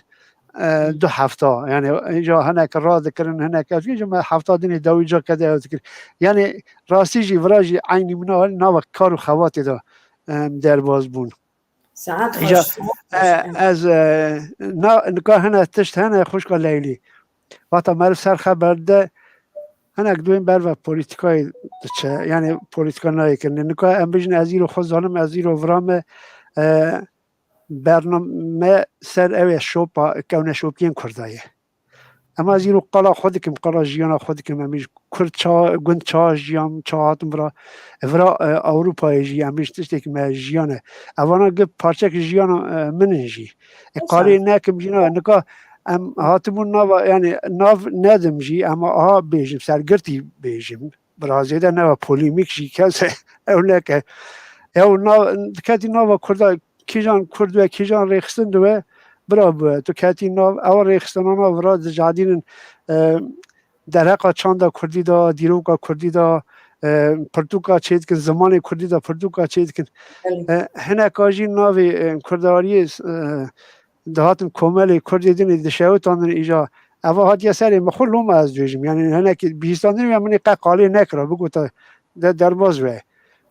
2 هفته یعنی اینجا هنک را دکرن هنک از اینجا ما هفته دینی دوی جا کده دکر یعنی راستی جی وراجی عینی منا نو کار و خواتی دا در باز بون ساعت خوش از نکاه هنه تشت هنه خوشگاه لیلی وقتا معرف سر خبر ده هنه دوین بر و پولیتیکای یعنی پولیتیکا نایی کرنه نکاه ام بیشن از ایرو خود زانم از ایرو ورام برنامه سر اوه شوپا کونه شوپین کردایه اما از ایرو قلا خودکم قلا جیانا خودکم امیش کرد گند چا جیام چا هاتم ورا اروپای جی امیش تشتی که ما جیانه اوانا گب پارچه که جیانا منن جی قالی نکم جینا نکا ام هاتمون ناو یعنی ناو ندم جی اما آها بیجم سرگرتی بیجم برازیده ناو پولیمیک جی کسه او نکه او ناو کتی ناو کرده کیجان کرد و کیجان ریخستن دوه برا تو کتی ناو او ریخستن آنا ورا جادین در حقا چاندا کردی دا دیروکا کردی دا پرتوکا چید کن زمان کردی دا پرتوکا چید کن هنه کاجی ناوی کرداری دهاتن کمالی کردی دینی دشاوتان ایجا اوا هات یه سری مخول لوم از دویجم یعنی هنه که بیستان دینی منی قالی نکرا بگو تا در باز وی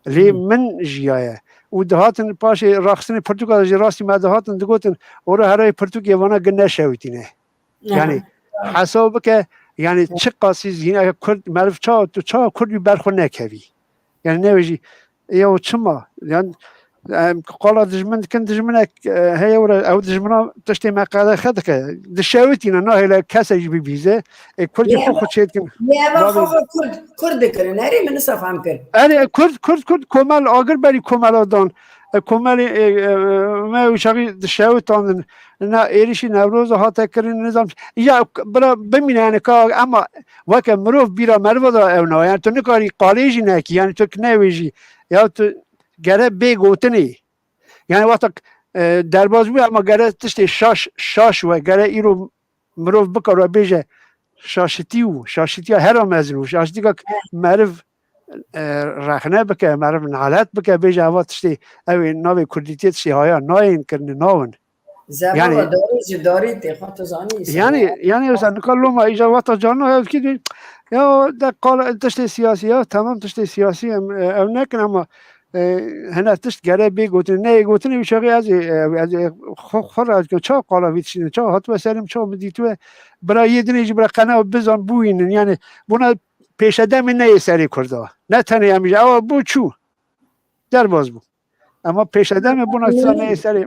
لی من جیایه و دهاتن پاش راخستن پرتوکا جی راستی ما دهاتن دگوتن اورا هرای پرتوکی وانا گنه شویتینه یعنی حساب که یعنی چه قاسی زینه کرد معرف چا کردی برخو نکوی یعنی نویجی یا چما یعنی قالا دجمن کن دجمنك هي ورا او دجمنا تشتي ما قاعده خدك دشاوتينا نو هلا كاسه جي بيزه كل خو خشيت كن يا خو كرد كرن هري من صف عم كر انا كرد كمال اگر بري كمال دان كمال ما وشغي دشاوتان نا ايريشي نوروز هات كرن نظام يا برا بمين يعني كا اما وك مروف بيرا مرو او نو يعني تو نكاري قاليجي ناكي يعني تو كنويجي یا تو گره بگوتنی یعنی وقتا در باز بی اما گره تشتی شاش و گره ایرو مروف بکر و بیجه شاشتی هر هم از رو شاشتی که معرف رخنه بکه معرف نعلت بکه بیجه اما تشتی اوی ناوی کردیتی تشتی هایا ناین کرنی ناون زبان داری تخوات زانی یعنی مثلا نکالو ما ایجا وقتا جانو هست که یا در قال تشتی سیاسی یا تمام تشتی سیاسی او نکن اما هنر تشت گره بگوتن نه گوتن میشه از خور از که چا قالا ویتشین چا هات وسرم چا مدیتو برای یه دنیج برای قناه بزن بوین یعنی بنا پیش دم نه سری کرده نه تنه همیشه او بو چو در باز بو اما پیش دم بنا نه سری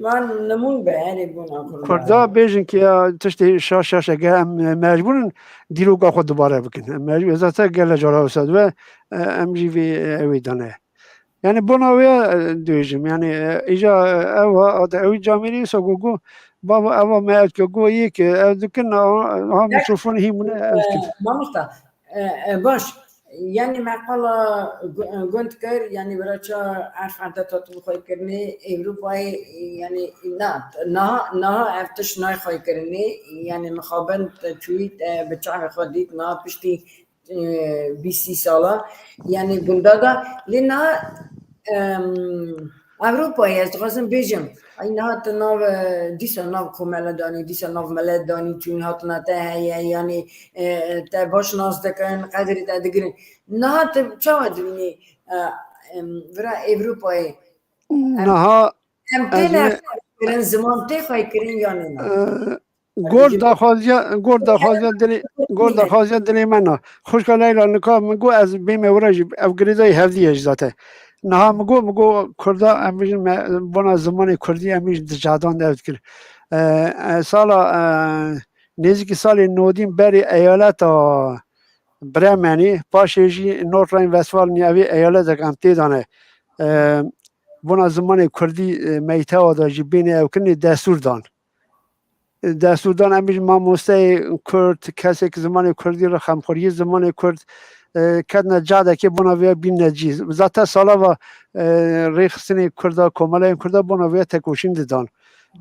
من نمون به یعنی بنا کرده بیشن که تشت شاش اگه مجبورن دیروگا خود دوباره بکن مجبور ذاته گله جارا وساد و امجی وی دانه یعنی بناوی دویجم یعنی ایجا اوی جامعی سوگو بابا اوا ما که گویی که دکن هم میکروفون هیمونه مامستا باش يعني معقولة قلت كر يعني برا عارف عن تطبيق خوي كرني أوروبا يعني نها عرفتش ناي خوي كرني يعني مخابن تويت بتشعر خديت نا بشتي بيسي سالا يعني بندادا لنا أوروبا يستغرقن بيجم أي نهات ناف ديس ناف كمال داني ديس ناف ملاد داني تون هات نتا يعني تباش ناس دكان قدر تدقرن نهات شو دني برا أوروبا أم نها أم از تنا وی كرن زمان تخاي كرن يعني نا گور داخازیا دلی گور داخازیا دلی منا خوشگاه لیلا نکا مگو از بیم ورج او گریدای هفدیش ذاته نه مگو کردا امیش بنا زمان کردی امیش دجادان داد کرد سالا نزدیک سال نودیم بری ایالت برمنی پاشیجی نورتراین وستفال نیاوی ایالت کم تیدانه بنا زمان کردی میته و داجی بین او کنی دستور دان دستوردان امیش ماموسته کرد کسی که زمان کردی را خمخوری زمان کرد کدن جاده که بناوی بین نجیز ذات سالا و ریخستنی کرده کماله کرده بناوی تکوشین دادن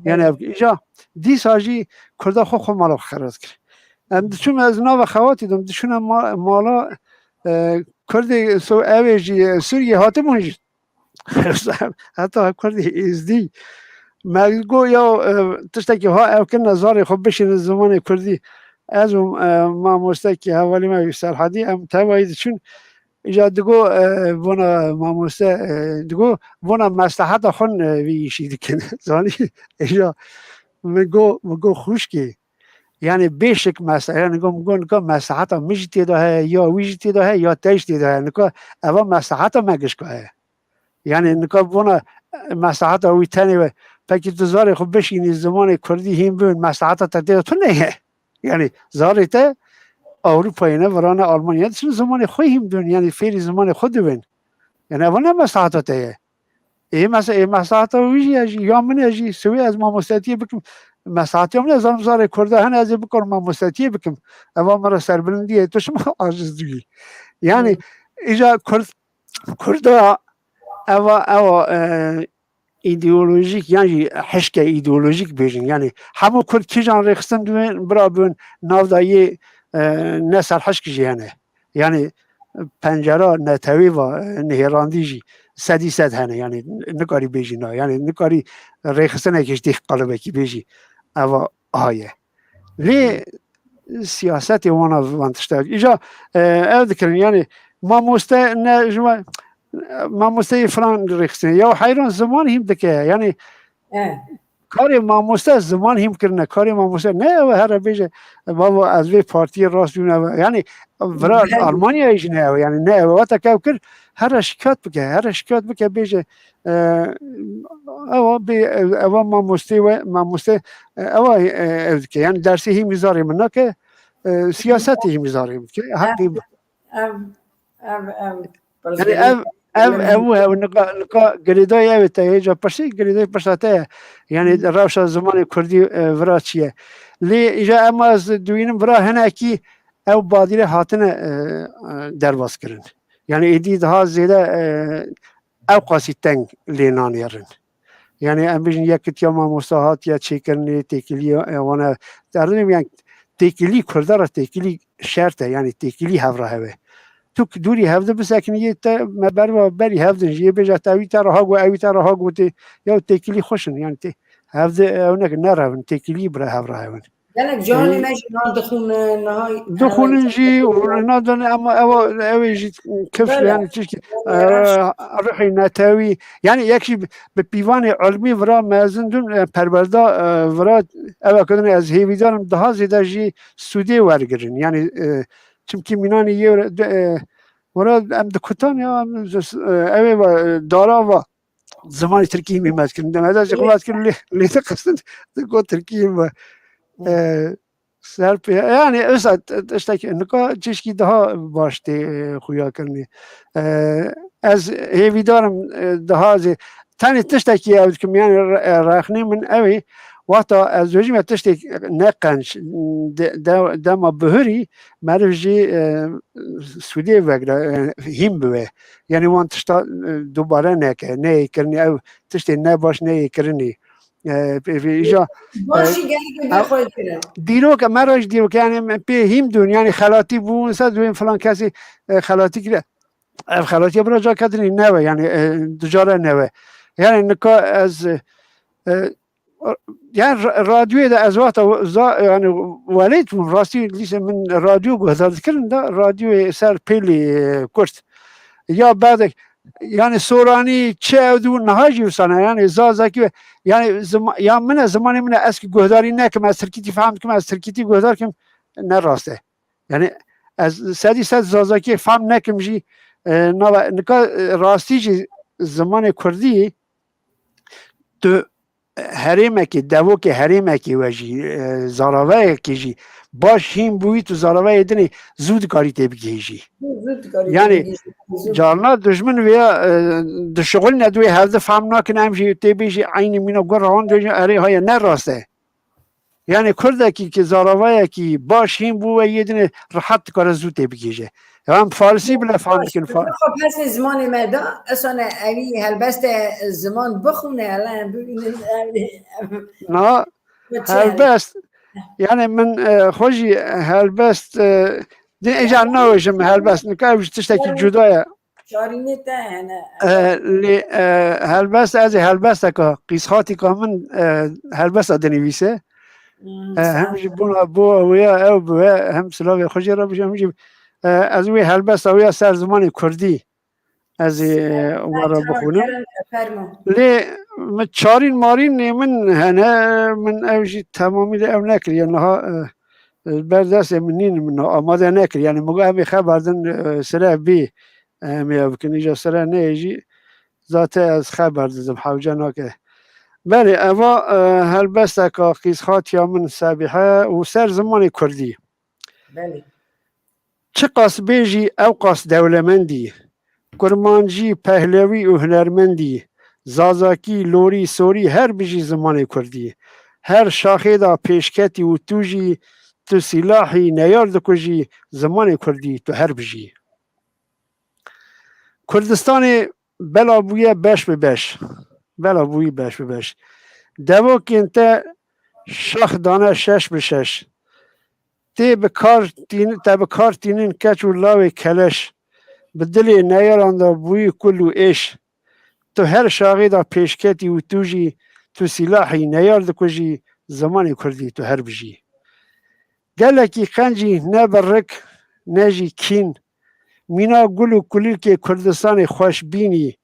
یعنی اینجا دی ساجی کرده خو مالا خرد کرد چون از نو خواتی دم دشون مالا کردی سو اویجی سوریه هاتمونج حتی کردی ازدی مگو یا تشتکی ها او که نظاری خب بشین زمان کردی از ما مستکی حوالی ما سرحدی ام تواید چون ایجا دگو بنا ما دگو بنا مصلحت خون ویشی دکن زانی ایجا مگو خوشکی یعنی بیشک مصلحت یعنی نگو مصلحت میش تیده یا ویش تیده یا تیش تیده نگو اول مصلحت مگش که یعنی نگو بنا مصلحت وی تنی فکر تو زاری خب بشینی زمان کردی هم بین مصلحت تدید تو نه یعنی زاری تا اروپایی نه ورانه آلمانیا چون زمان خوی هم دون یعنی فعلی زمان خود بین یعنی اول نه مصلحت تا این مصلحت ویژی یا من اجی سوی از ما مستطیع بکم مصلحت هم نه زاری کرده هن از بکر ما مستطیع بکم اول مرا سربلندیه تو شما عاجز دوی یعنی ایجا کرده اوا ایدئولوژیک یعنی حشک ایدئولوژیک بیشن یعنی همون کرد کی جان رخصتن دوین برا بون نافدایی نسل حشک جیانه یعنی پنجره نتوی و نهراندی جی سدی سد هنه یعنی نکاری بیشی نه یعنی نکاری رخصتن اکش دیخ قلبه کی بیشی اوا آیه لی سیاست وانا وانتشتاق ایجا او دکرن یعنی ما مسته نه ما مسته فران رخصتن یا حیران زمان هم دکه یعنی کاری ما مسته زمان هم کرنه کاری ما مسته نه و هر بیجه بابا از وی پارتی راست جونه یعنی برای آلمانیا ایش نه یعنی نه و تا که کر هر شکایت بکه بیجه او ما مسته او که یعنی درسی هم میذاره من که سیاستی هم میذاره که حقی یعنی او نقا گریدای او تا ایجا پرسی گریدای پرساته یعنی روش زمان کردی ورا چیه لی ایجا اما از دوینم ورا هنه کی او بادیر هاتن درواز کرن یعنی ایدید ها زیده او قاسی تنگ لینان یارن یعنی ام بیشن یکت یا ما مستحات یا چی کرنی تکیلی وانا دردنیم یعنی تکیلی کرده را تکیلی شرطه یعنی تکیلی هفره هوه تو دوری هفته بسکنی تا مبر و بری هفته جیه بجا تاوی ترها گو اوی ترها گو تی یا تکیلی خوشن یعنی تی هفته اونک نرون تکیلی برای هفته هون یعنی جانی ماشي دخون نهاي دخولن جی و نادن اما اوی جی کفش یعنی چیزی روحی نتاوی یعنی یکی به پیوان علمی ورا مازندون پرورده ورا اوه کدن از هیویدارم ده زیده جی سودی ورگرن یعنی چمکی مینانی یه ورا ام دکتان یا اوه و دارا و زمان ترکیه میمد کردن دم از قلات کردن لیت قصد دکو ترکیه و سر یعنی اصلا اشتاک نکا چشکی ده باشته خویا کنی از هیوی دارم ده تانی تشتکی اوید که میان رخنی من اوی وقتا از وجه ما تشتی نقنش دما بهری معرف جی سودی وگره هیم بوه یعنی وان تشتا دوباره نکه نه کرنی او تشتی نباش نه کرنی ایجا باشی گری که خواهی کرن دیرو که مراش دیرو که یعنی پی هیم دون یعنی خلاتی بون سد دویم فلان کسی خلاتی کرد خلاتی برا جا کدنی نوه یعنی دجاره نوه یعنی نکا از يعني راديو ده ازوات يعني وليت من راسي ليس من راديو هذا ذكرن ده راديو سار بيلي كورت يا بعد يعني سوراني تشاودو نهاجي وسنه يعني زازكي يعني يا من زمان من اسك جهداري نك ما سركتي فهمت كما سركتي جهدار كم نراسته يعني از سادي ساد زازكي فهم نكم جي نكا راستي زمان كردي تو حريمه کی دو کی حريمه کی وجی زاراوه کی جی باش هیم بوی تو زاراوه دنی زود کاری تبگی جی یعنی جارنا دشمن ویا دشغل ندوی هذا فهم ناکن هم جی تبی جی عین مینا گرهان دوی اری های نراسته یعنی کرده کی زاراوه کی باش هیم بوی یدنی راحت کار زود تبگی جی هم فارسی بلا فهم کن خب پس زمان مدا اصلا اوی هلبست زمان بخونه الان ببینید نه هلبست يعني من خوشي هلبست دي اجا نوجم هلبست نكاوش تشتكي جدايا شاريني تا انا اللي هلبست از هلبست که قيسخاتي كامن هلبست دنيويسه هم جبونا بو ويا او بو هم سلاوي خوشي ربش هم جيب از وی هلبست ويا سر زمان كردي از ورا بخونم لي متشارين مارين من هنا من اوجي تمامي او نكر يعني بردست منين منه آماده نکر یعنی موقع همی خبر دن سره بی همی بکن ایجا سره نیجی ذاته از خبر دزم حوجه ناکه بله اما هلبسته که قیسخات یا من سابحه و سر زمان کردی بله چه قاس بیجی او قاس دولمندی کرمانجی پهلوی و هنرمندی زازاکی لوری سوری هر بیجی زمان کردی هر شاخه دا پیشکتی و توجی تو سلاحی نیار دکجی زمان کردی تو هر بجی کردستان بلا بویه بش به بش بلا بویه بش به بش دو کنته شخ دانه شش به شش تی به کار تینین کچ و لاوی کلش به دلی نیاران دا بویه کلو ایش تو هر شاقی دا پیشکتی و توجی تو سلاحی نیار دکجی زمان کردی تو هر بجی گلکی قنجی نبرک نجی کین مینا گل و کلیل که کردستان خوش بینی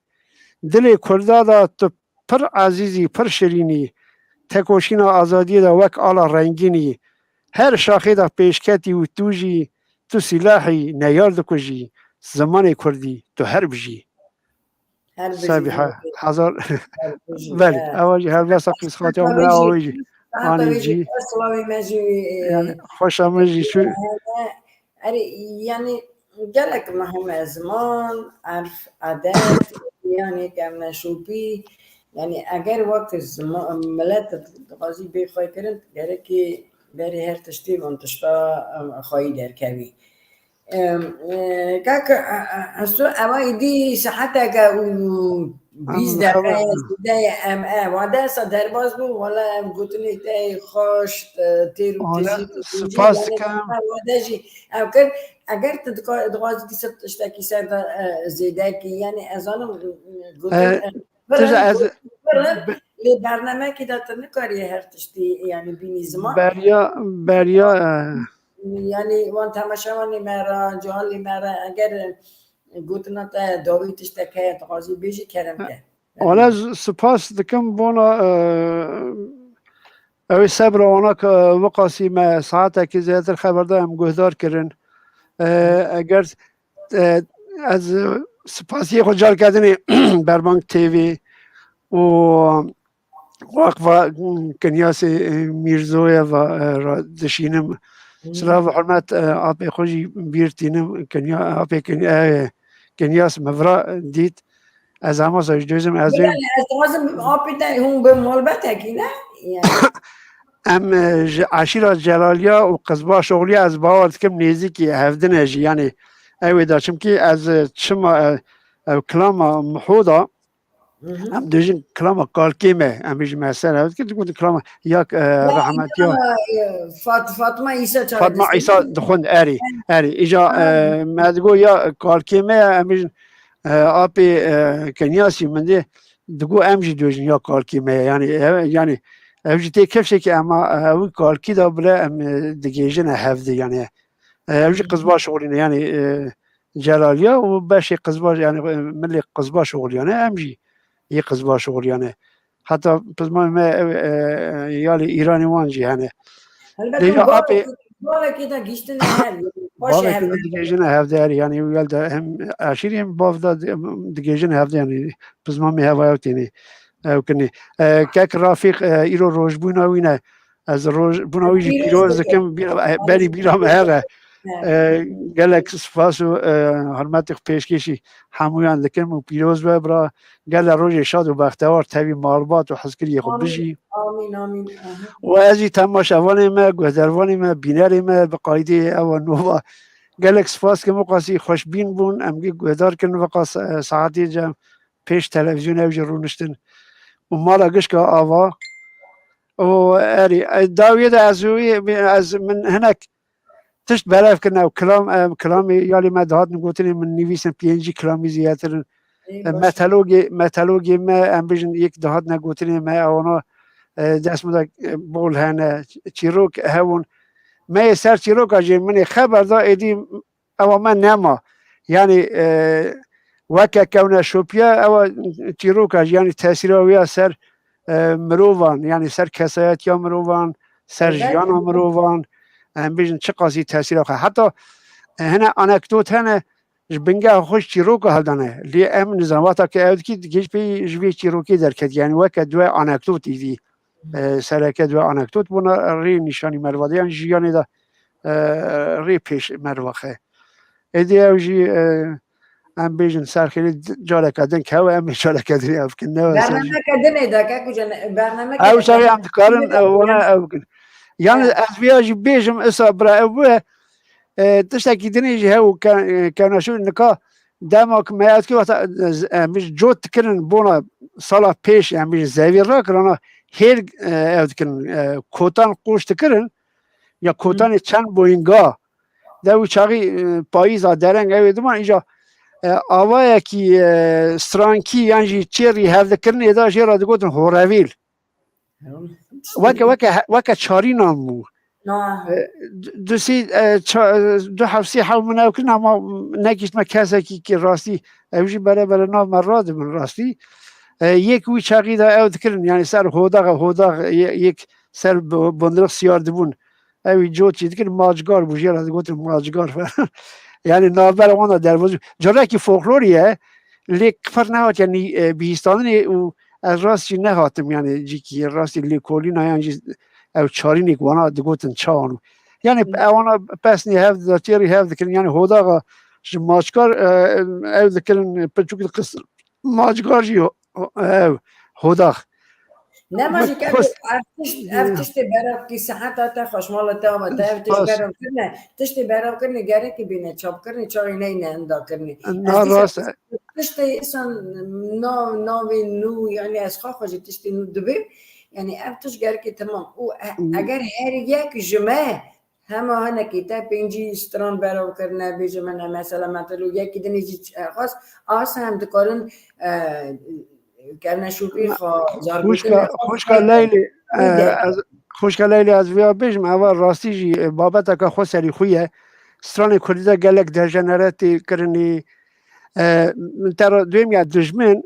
دل کردادا تو پر عزیزی پر شرینی تکوشین آزادی دا وک آلا رنگینی هر شاخه دا پیشکتی و توجی تو سلاحی نیار دکجی زمان کردی تو هر بجی سابحه حضر بله اواجی هر بس قیس خاطی همونه آواجی آنی جی يعني خوش آمدی شو يعني جالك مهم زمان عرف عادات يعني كم نشوفي يعني اگر وقت زمان ملت غازی بخوای کردن گره که بری هر تشتی منتشتا خواهی در کوی كاك هسه أما دي ساعتها بيز دقيقة بداية وعدا صدر باز بو ولا قلت لي تاي خوش تيرو تجي سپاس كم وداجي أو كان أجر تدقاز دي سبت اشتكي سادة زيداكي يعني أظن قلت لبرنامج كده تنكري هرتشتي يعني بيني زمان بريا يعني وانت همشوانی مرا جهالی مرا اگر گوتنا تا داویدش تکه تقاضی بیشی کردم که ولا سپاس دكم بونا اوي صبر هناك وقاسي ما ساعتك زيادة الخبر دائم جهدار كرن اگر از سپاسی خود جار کردنی بربانک تیوی و وقفه کنیاس میرزوی و دشینم سلام حرمت آب خوشی بیرتینم کنیا آب کنیاس مفرا دید از همه سایش دوزم از يعني لازم آب ده هم به مالبته کی نه يعني ام عشيرة جلاليا و قصبا شغلي از باور دكم نزيكي هفدن هجي يعني اوي دا چمكي از تشما كلام محوضة ام دوجين كلام قالكيمه ام بيجي مثلا كنت تقول كلام ياك رحمت يا فاطمه عيسى فاطمة عيسى دخون اري اجا ما تقول يا قالكيمه ام بيجي ابي كنياسي من دي تقول امجي دوجين يا قالكيمه يعني اوجي كيف شيء اما او قالكي دا بلا ام دقيجنا حفظ يعني اوجي قصبا شغلنا يعني جلاليا وباشي قصبا يعني ملي قصبا شغل يعني امجي يقصبا شغل يعني حتى بزمان ما يالي ايراني وانجي يعني البته ديجا ابي بالا كده گشتن هل باشه بالا هل كده دقيجنا هفده يعني ويالدا هم عشيري هم بافدا دقيجنا هفده يعني بزمان ما هوايوتيني او كني كاك رافيق ايرو روج بونا وينا از روج بونا ويجي پیروز بيروز بکن كم بری بیرام هره گلک سپاس و حرمت پیشکشی همویان لکن و پیروز و برا گل روز شاد و بختیوار تاوی مالبات و حسکری خود آمین بجی آمین آمین و ازی تماشاوان ما گهدروان ما بینر ما بقایده او نووا گلک سپاس که مقاسی خوشبین بون امگی گهدار کن وقاس ساعتی جم پیش تلویزیون اوجی رونشتن و مالا گشک آوا و اری داویه دا از من هناك تشت بلاف كنا وكلام كلامي يالي ما دهات نقولتني من نيفيسن بي ان جي كلامي زيادة متالوجي ما امبيجن يك دهات نقولتني ما اونا داس مدا بول هنا تشيروك هون ما يسار تشيروك اجي مني خبر ذا ايدي او ما نما يعني وكا كونا شوبيا او تشيروك يعني تاثيره ويا سر مروفان يعني سر كسايات يا مروفان سر جيانا مروفان بيجن شقاسي تاثير حتى هنا انكدوت هنا بنجا خوش تيروكا هلدنا اللي ام نظاماتك كاود كي جيش بي جوي تيروكي دركت يعني وك دوا انكدوت دي سرك دوا انكدوت بنا ري نشاني مروادي يعني جياني دا ري بيش مروخه ادي اوجي ام بيجن سر خيل جالك دن كاو ام جالك دن افكن برنامه کدنه دا که کجا برنامه او شغي عم تقارن وانا او يعني ازبياج بيجم اصبر ابوه تشتكي دنيجي هو كان شو النكا دامك ما ياتكي مش جوت تكرن بونا صلاة بيش يعني مش زاوية راك رانا هير تكرن كوتان قوش تكرن يا كوتان چند بوينگا ده وچاقي پاییزا درنگ اوی دومان اینجا آوایا کی سترانکی یعنی چیری هفته کرنی دا جیرا دگوتن هورویل وکا چاری نامو دو حفصی حاول منو کنم ما نکیش ما کسی که راستی اوجی برای نام مراد من راستی یک وی چاقی دا او دکرن یعنی سر هوداغ یک سر بندرق سیار دبون اوی جو چی دکرن ماجگار بوجی را گوتن ماجگار یعنی نابر اونا دروازه جاره که فولکلوریه لیک پر نهات یعنی بیستانه و از راستی نهاتم یعنی جی که راستی لیکولی نه یعنی او چاری نیکوانا دگوتن چانو یعنی اوانا پس نی هف داتیری هف دکرن یعنی هوداغا ماجگار او دکرن پچوک قصر ماجگار جی هوداغ نه ماجی که افتشت برای کی صحت تا خوشمال تا و تا افتش برای کنه تشت برای کنه گره کی بینه چاپ کنه چای نه اندا کنه راست تشت انسان نو نو یعنی از خواه تشت نو دبی یعنی افتش گره کی تمام او اگر هر یک جمعه همه هنر کتاب پنجی استران برای کنه بیچه من مثلا مطلوب یکی دنیجی خاص آس هم دکارن كان شوفي خوشکا لیلی از ویا بیشم اول راستی جی بابتا که خود سری خویه ستران کردیده گلک دژنراتی کرنی تر دویم یا دجمن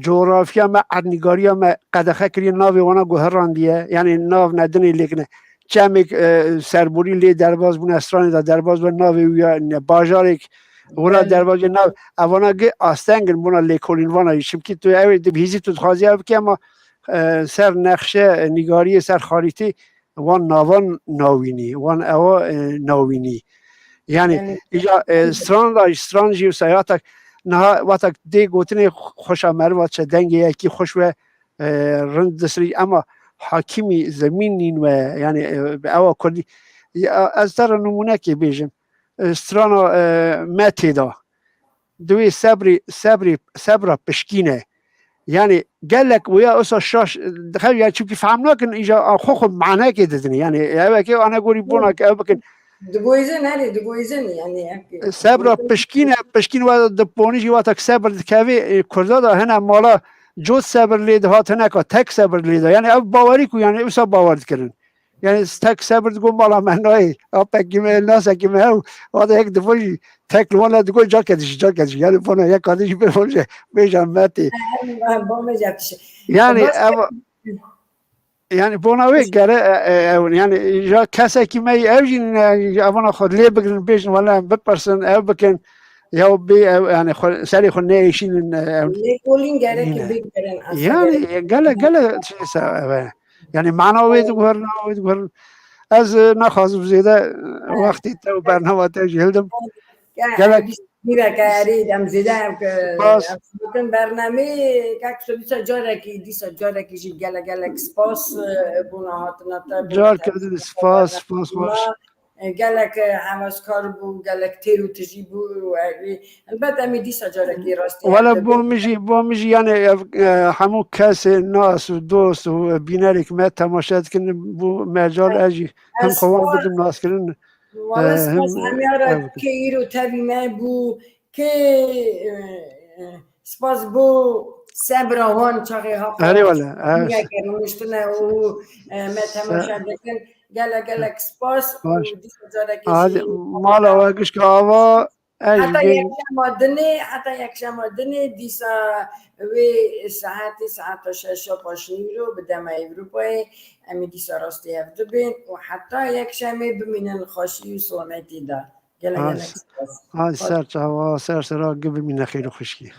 جغرافیا ما ارنگاریا ما قدخه کری ناوی وانا گوهران دیه یعنی ناو ندنی لیکنه چمیک سربوری لی درباز بون استرانی دا درباز بون ناوی ویا باجارک ونا درباز ناو اوانا گه آستنگل بونا لیکولین وانا شم کی تو اوی دبیزی تو خازی اب که ما سر نقشه نگاری سر خاریتی وان ناوان ناوینی وان او ناوینی یعنی ایجا استران جیو سیاتک نه وقت دی گوتنی خوش آمر و چه دنگی یکی خوش و رند دسری اما حاکمی زمینین و یعنی او کردی از در نمونه که بیجم استرانا متیدا دوی صبر پشکینه يعني قال لك ويا أصلا الشاش دخل يعني شوف فهمنا كن إجا أخوه معناه كده يعني أبا كي أنا أقول يبونا أبا كن دقويزن هذه دقويزن يعني صبر بشكين ودبوني جي واتك صبر كافي كردا هنا مالا جود صبر ليد هات هنا كتك صبر ليد يعني أب باوريكو يعني أوسا باورد كرن يعني تك صبر تقول مالا معناه أبا كيما الناس كيما هذا هيك دفوجي تك ولا تقول جاكدش يعني بونا يا كادش بيقول بيجان ماتي يعني يعني بوناوي قال يعني جا كاسا كيما يجين أبونا خد ليه بقرن بيجن ولا ببرسن أو بكن يو بي يعني سالي خلنا يشين يعني قال شيء يعني معنوي تقول از نخواست بزیده وقتی تو برنامه تجی هلدم گلک میره که ریدم زیدم که بکن برنامه که دیسا جاره که جی گلک سپاس بونا هاتنا تا جار کردن سپاس خوش گلک حواسکار بو گلک تیرو تجی بو البته می دیسا جاره که راستی ولا بو میجی یعنی همون کس ناس و دوست و بیناری که ما تماشات کنن بو مجال اجی هم خوان بدم ناس کنن والا سپاس همیارا که ایرو تبیمه بو که سپاس بو صبر آوان چاقی ها آره والا نشتنه و متماشا دکن گلک سپاس و دیسا جاره کشی مالا وگش که آوا حتی یک شمادنه دیسا وی ساعت 6 پاشنی رو به دم اروپای امی دیسا راستی هفته بین و حتی یک شمه بمینن خوشی و سلامتی دا گلک سپاس سر را قبل من خیلی خوشکی